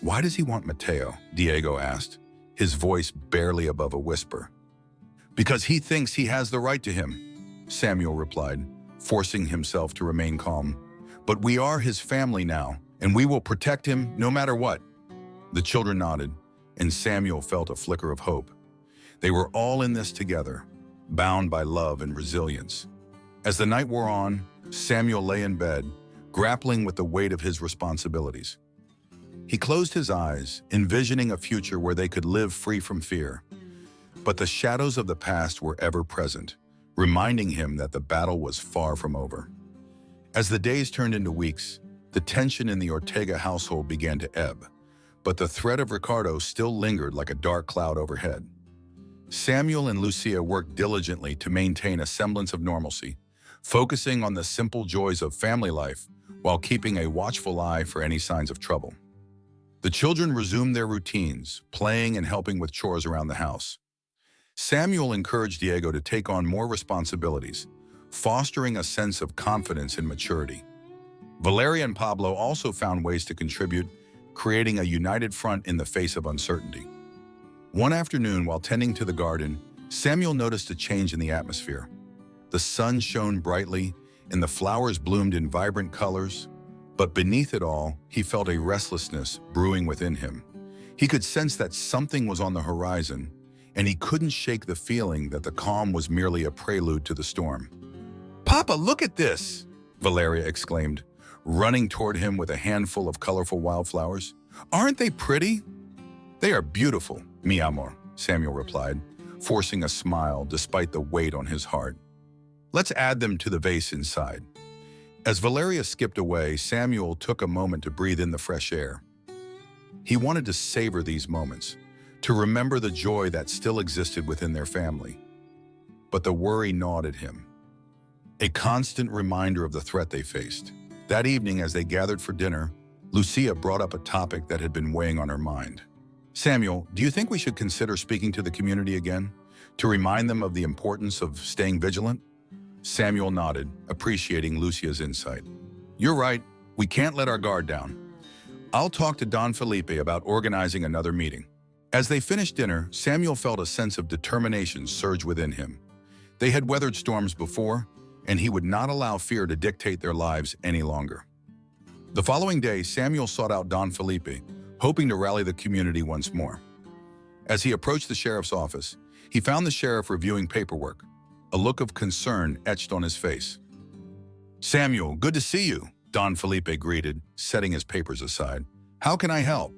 "Why does he want Mateo?" Diego asked, his voice barely above a whisper. "Because he thinks he has the right to him," Samuel replied, forcing himself to remain calm. "But we are his family now, and we will protect him no matter what." The children nodded, and Samuel felt a flicker of hope. They were all in this together, bound by love and resilience. As the night wore on, Samuel lay in bed, grappling with the weight of his responsibilities. He closed his eyes, envisioning a future where they could live free from fear. But the shadows of the past were ever present, reminding him that the battle was far from over. As the days turned into weeks, the tension in the Ortega household began to ebb, but the threat of Ricardo still lingered like a dark cloud overhead. Samuel and Lucia worked diligently to maintain a semblance of normalcy, focusing on the simple joys of family life while keeping a watchful eye for any signs of trouble. The children resumed their routines, playing and helping with chores around the house. Samuel encouraged Diego to take on more responsibilities, fostering a sense of confidence and maturity. Valeria and Pablo also found ways to contribute, creating a united front in the face of uncertainty. One afternoon, while tending to the garden, Samuel noticed a change in the atmosphere. The sun shone brightly, and the flowers bloomed in vibrant colors, but beneath it all, he felt a restlessness brewing within him. He could sense that something was on the horizon, and he couldn't shake the feeling that the calm was merely a prelude to the storm. "Papa, look at this!" Valeria exclaimed, running toward him with a handful of colorful wildflowers. "Aren't they pretty?" "They are beautiful, mi amor," Samuel replied, forcing a smile despite the weight on his heart. "Let's add them to the vase inside." As Valeria skipped away, Samuel took a moment to breathe in the fresh air. He wanted to savor these moments, to remember the joy that still existed within their family. But the worry gnawed at him, a constant reminder of the threat they faced. That evening, as they gathered for dinner, Lucia brought up a topic that had been weighing on her mind. "Samuel, do you think we should consider speaking to the community again, to remind them of the importance of staying vigilant?" Samuel nodded, appreciating Lucia's insight. "You're right. We can't let our guard down. I'll talk to Don Felipe about organizing another meeting." As they finished dinner, Samuel felt a sense of determination surge within him. They had weathered storms before, and he would not allow fear to dictate their lives any longer. The following day, Samuel sought out Don Felipe, hoping to rally the community once more. As he approached the sheriff's office, he found the sheriff reviewing paperwork, a look of concern etched on his face. "Samuel, good to see you," Don Felipe greeted, setting his papers aside. "How can I help?"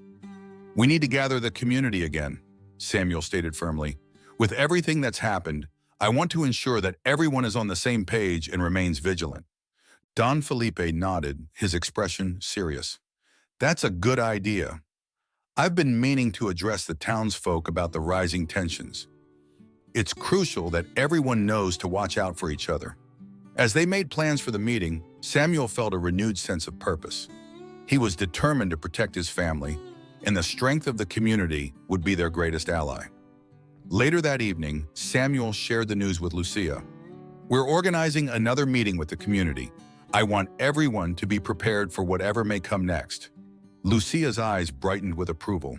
"We need to gather the community again," Samuel stated firmly. "With everything that's happened, I want to ensure that everyone is on the same page and remains vigilant." Don Felipe nodded, his expression serious. "That's a good idea. I've been meaning to address the townsfolk about the rising tensions. It's crucial that everyone knows to watch out for each other." As they made plans for the meeting, Samuel felt a renewed sense of purpose. He was determined to protect his family, and the strength of the community would be their greatest ally. Later that evening, Samuel shared the news with Lucia. "We're organizing another meeting with the community. I want everyone to be prepared for whatever may come next." Lucia's eyes brightened with approval.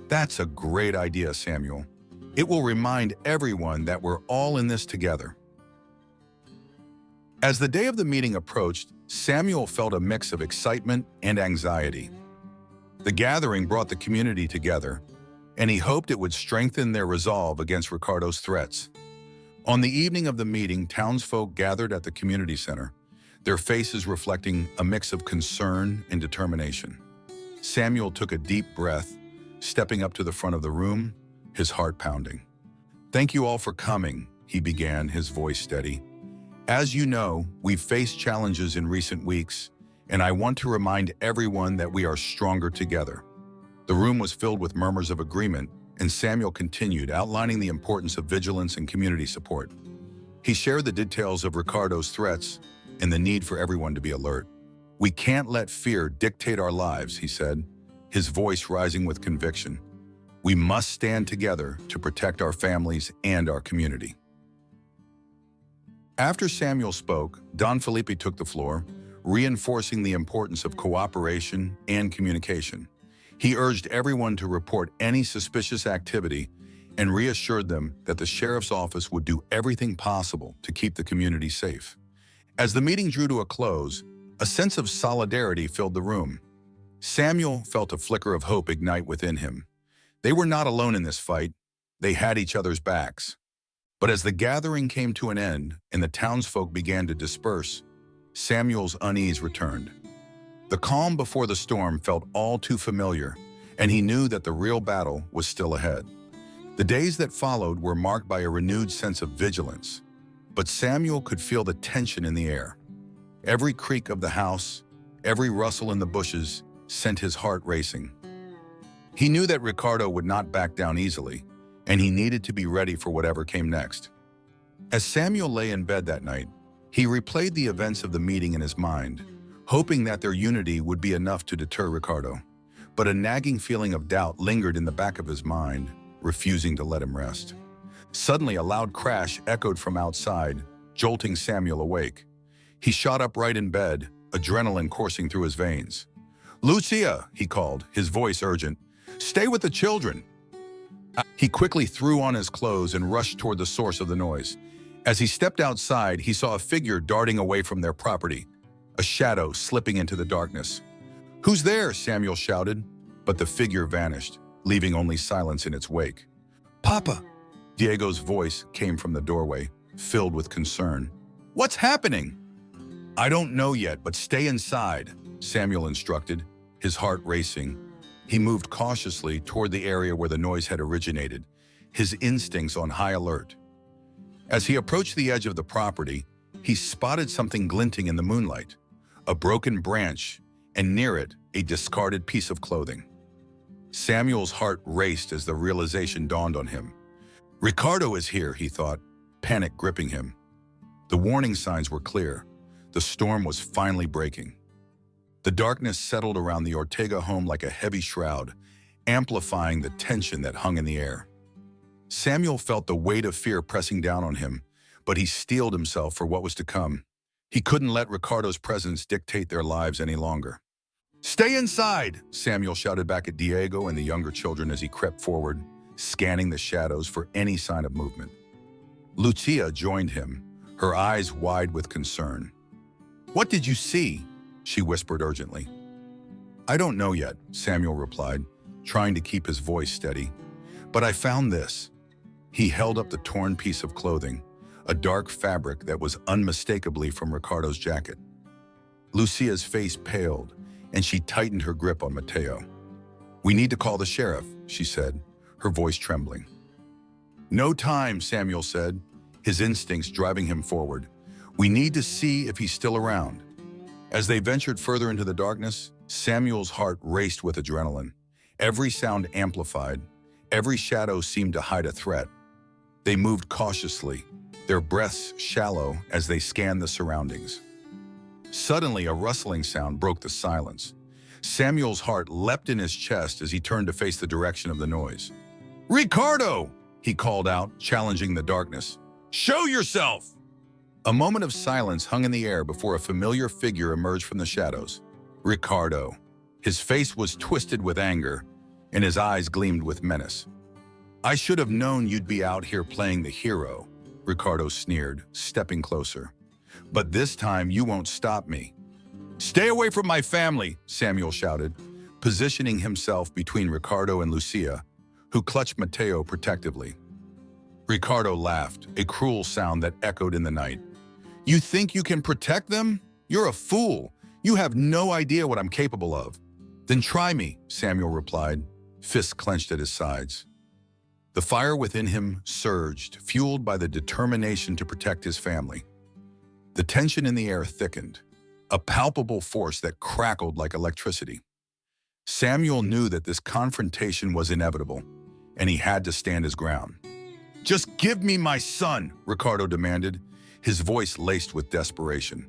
"That's a great idea, Samuel. It will remind everyone that we're all in this together." As the day of the meeting approached, Samuel felt a mix of excitement and anxiety. The gathering brought the community together, and he hoped it would strengthen their resolve against Ricardo's threats. On the evening of the meeting, townsfolk gathered at the community center, their faces reflecting a mix of concern and determination. Samuel took a deep breath, stepping up to the front of the room, his heart pounding. "Thank you all for coming," he began, his voice steady. "As you know, we've faced challenges in recent weeks, and I want to remind everyone that we are stronger together." The room was filled with murmurs of agreement, and Samuel continued, outlining the importance of vigilance and community support. He shared the details of Ricardo's threats and the need for everyone to be alert. "We can't let fear dictate our lives," he said, his voice rising with conviction. "We must stand together to protect our families and our community." After Samuel spoke, Don Felipe took the floor, reinforcing the importance of cooperation and communication. He urged everyone to report any suspicious activity and reassured them that the sheriff's office would do everything possible to keep the community safe. As the meeting drew to a close, a sense of solidarity filled the room. Samuel felt a flicker of hope ignite within him. They were not alone in this fight. They had each other's backs. But as the gathering came to an end and the townsfolk began to disperse, Samuel's unease returned. The calm before the storm felt all too familiar, and he knew that the real battle was still ahead. The days that followed were marked by a renewed sense of vigilance, but Samuel could feel the tension in the air. Every creak of the house, every rustle in the bushes sent his heart racing. He knew that Ricardo would not back down easily, and he needed to be ready for whatever came next. As Samuel lay in bed that night, he replayed the events of the meeting in his mind, hoping that their unity would be enough to deter Ricardo. But a nagging feeling of doubt lingered in the back of his mind, refusing to let him rest. Suddenly, a loud crash echoed from outside, jolting Samuel awake. He shot upright in bed, adrenaline coursing through his veins. "Lucia," he called, his voice urgent. "Stay with the children." He quickly threw on his clothes and rushed toward the source of the noise. As he stepped outside, he saw a figure darting away from their property, a shadow slipping into the darkness. "Who's there?" Samuel shouted, but the figure vanished, leaving only silence in its wake. "Papa!" Diego's voice came from the doorway, filled with concern. "What's happening?" "I don't know yet, but stay inside," Samuel instructed, his heart racing. He moved cautiously toward the area where the noise had originated, his instincts on high alert. As he approached the edge of the property, he spotted something glinting in the moonlight, a broken branch, and near it, a discarded piece of clothing. Samuel's heart raced as the realization dawned on him. "Ricardo is here," he thought, panic gripping him. The warning signs were clear. The storm was finally breaking. The darkness settled around the Ortega home like a heavy shroud, amplifying the tension that hung in the air. Samuel felt the weight of fear pressing down on him, but he steeled himself for what was to come. He couldn't let Ricardo's presence dictate their lives any longer. "Stay inside!" Samuel shouted back at Diego and the younger children as he crept forward, scanning the shadows for any sign of movement. Lucia joined him, her eyes wide with concern. "What did you see?" she whispered urgently. "I don't know yet," Samuel replied, trying to keep his voice steady. "But I found this." He held up the torn piece of clothing, a dark fabric that was unmistakably from Ricardo's jacket. Lucia's face paled, and she tightened her grip on Mateo. "We need to call the sheriff," she said, her voice trembling. "No time," Samuel said, his instincts driving him forward. "We need to see if he's still around." As they ventured further into the darkness, Samuel's heart raced with adrenaline. Every sound amplified, every shadow seemed to hide a threat. They moved cautiously, their breaths shallow as they scanned the surroundings. Suddenly, a rustling sound broke the silence. Samuel's heart leapt in his chest as he turned to face the direction of the noise. "Ricardo!" he called out, challenging the darkness. "Show yourself!" A moment of silence hung in the air before a familiar figure emerged from the shadows. Ricardo. His face was twisted with anger, and his eyes gleamed with menace. "I should have known you'd be out here playing the hero," Ricardo sneered, stepping closer. "But this time you won't stop me." "Stay away from my family," Samuel shouted, positioning himself between Ricardo and Lucia, who clutched Mateo protectively. Ricardo laughed, a cruel sound that echoed in the night. "You think you can protect them? You're a fool. You have no idea what I'm capable of." "Then try me," Samuel replied, fists clenched at his sides. The fire within him surged, fueled by the determination to protect his family. The tension in the air thickened, a palpable force that crackled like electricity. Samuel knew that this confrontation was inevitable, and he had to stand his ground. "Just give me my son," Ricardo demanded, his voice laced with desperation.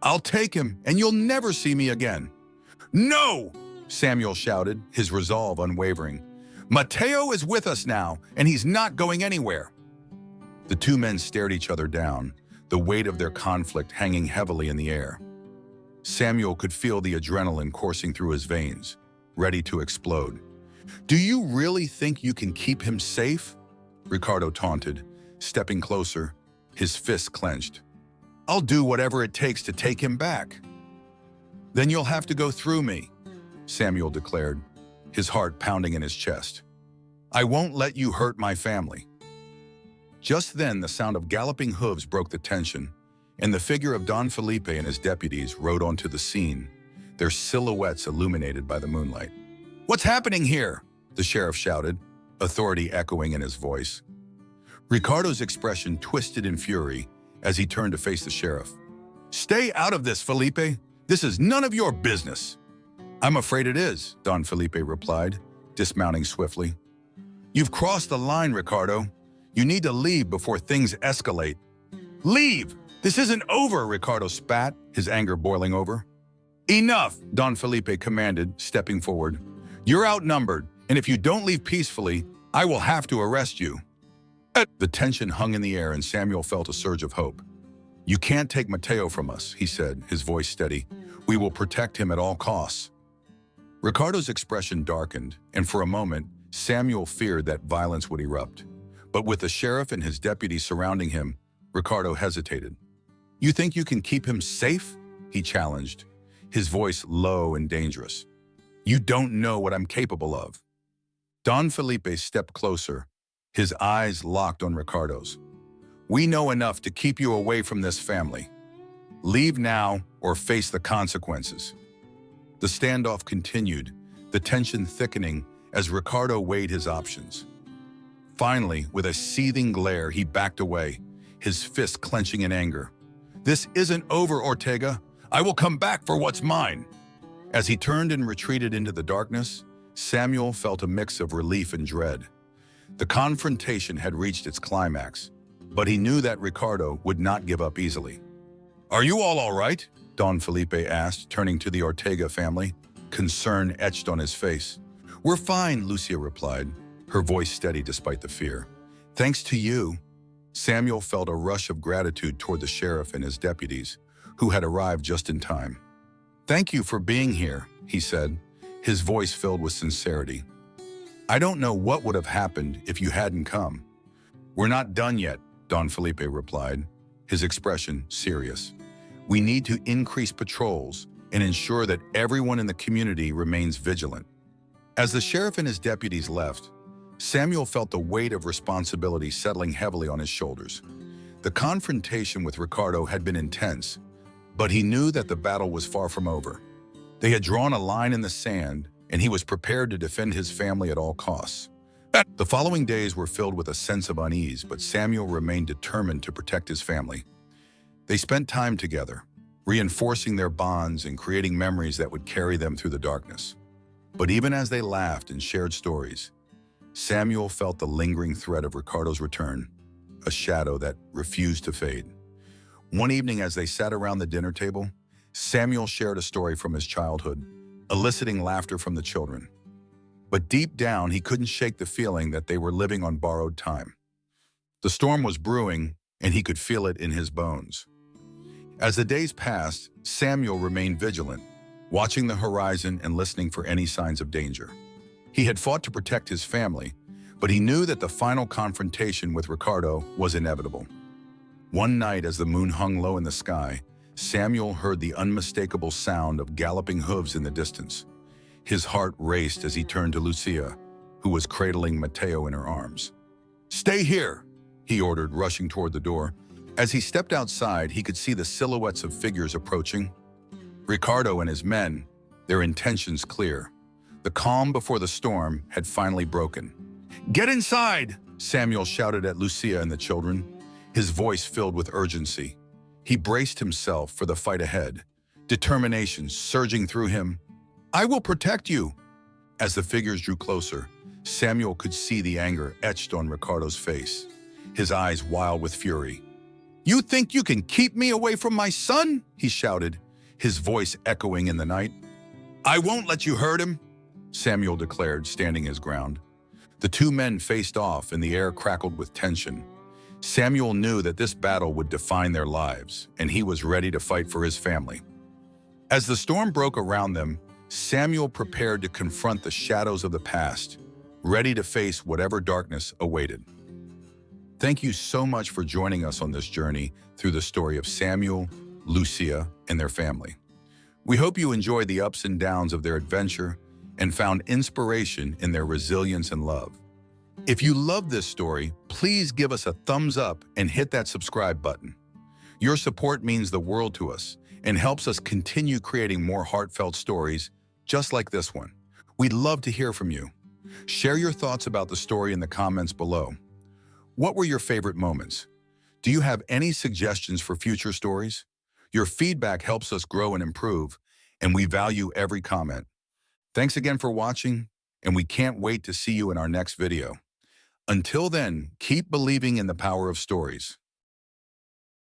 "I'll take him, and you'll never see me again." "No!" Samuel shouted, his resolve unwavering. "Mateo is with us now, and he's not going anywhere." The two men stared each other down, the weight of their conflict hanging heavily in the air. Samuel could feel the adrenaline coursing through his veins, ready to explode. "Do you really think you can keep him safe?" Ricardo taunted, stepping closer, his fists clenched. "I'll do whatever it takes to take him back." "Then you'll have to go through me," Samuel declared, his heart pounding in his chest. "I won't let you hurt my family." Just then, the sound of galloping hooves broke the tension, and the figure of Don Felipe and his deputies rode onto the scene, their silhouettes illuminated by the moonlight. "What's happening here?" the sheriff shouted, authority echoing in his voice. Ricardo's expression twisted in fury as he turned to face the sheriff. "Stay out of this, Felipe. This is none of your business." "I'm afraid it is," Don Felipe replied, dismounting swiftly. "You've crossed the line, Ricardo. You need to leave before things escalate." "Leave! This isn't over," Ricardo spat, his anger boiling over. "Enough," Don Felipe commanded, stepping forward. "You're outnumbered, and if you don't leave peacefully, I will have to arrest you." The tension hung in the air, and Samuel felt a surge of hope. "You can't take Mateo from us," he said, his voice steady. "We will protect him at all costs." Ricardo's expression darkened, and for a moment, Samuel feared that violence would erupt. But with the sheriff and his deputies surrounding him, Ricardo hesitated. "You think you can keep him safe?" he challenged, his voice low and dangerous. "You don't know what I'm capable of." Don Felipe stepped closer, his eyes locked on Ricardo's. "We know enough to keep you away from this family. Leave now or face the consequences." The standoff continued, the tension thickening as Ricardo weighed his options. Finally, with a seething glare, he backed away, his fists clenching in anger. "This isn't over, Ortega. I will come back for what's mine." As he turned and retreated into the darkness, Samuel felt a mix of relief and dread. The confrontation had reached its climax, but he knew that Ricardo would not give up easily. "Are you all right?" Don Felipe asked, turning to the Ortega family, concern etched on his face. "We're fine," Lucia replied, her voice steady despite the fear. "Thanks to you." Samuel felt a rush of gratitude toward the sheriff and his deputies, who had arrived just in time. "Thank you for being here," he said, his voice filled with sincerity. "I don't know what would have happened if you hadn't come." "We're not done yet," Don Felipe replied, his expression serious. "We need to increase patrols and ensure that everyone in the community remains vigilant." As the sheriff and his deputies left, Samuel felt the weight of responsibility settling heavily on his shoulders. The confrontation with Ricardo had been intense, but he knew that the battle was far from over. They had drawn a line in the sand, and he was prepared to defend his family at all costs. The following days were filled with a sense of unease, but Samuel remained determined to protect his family. They spent time together, reinforcing their bonds and creating memories that would carry them through the darkness. But even as they laughed and shared stories, Samuel felt the lingering threat of Ricardo's return, a shadow that refused to fade. One evening as they sat around the dinner table, Samuel shared a story from his childhood, eliciting laughter from the children. But deep down, he couldn't shake the feeling that they were living on borrowed time. The storm was brewing, and he could feel it in his bones. As the days passed, Samuel remained vigilant, watching the horizon and listening for any signs of danger. He had fought to protect his family, but he knew that the final confrontation with Ricardo was inevitable. One night, as the moon hung low in the sky, Samuel heard the unmistakable sound of galloping hooves in the distance. His heart raced as he turned to Lucia, who was cradling Mateo in her arms. "Stay here," he ordered, rushing toward the door. As he stepped outside, he could see the silhouettes of figures approaching. Ricardo and his men, their intentions clear. The calm before the storm had finally broken. "Get inside!" Samuel shouted at Lucia and the children, his voice filled with urgency. He braced himself for the fight ahead, determination surging through him. "I will protect you!" As the figures drew closer, Samuel could see the anger etched on Ricardo's face, his eyes wild with fury. "You think you can keep me away from my son?" he shouted, his voice echoing in the night. "I won't let you hurt him," Samuel declared, standing his ground. The two men faced off and the air crackled with tension. Samuel knew that this battle would define their lives, and he was ready to fight for his family. As the storm broke around them, Samuel prepared to confront the shadows of the past, ready to face whatever darkness awaited. Thank you so much for joining us on this journey through the story of Samuel, Lucia, and their family. We hope you enjoyed the ups and downs of their adventure and found inspiration in their resilience and love. If you love this story, please give us a thumbs up and hit that subscribe button. Your support means the world to us and helps us continue creating more heartfelt stories just like this one. We'd love to hear from you. Share your thoughts about the story in the comments below. What were your favorite moments? Do you have any suggestions for future stories? Your feedback helps us grow and improve, and we value every comment. Thanks again for watching, and we can't wait to see you in our next video. Until then, keep believing in the power of stories.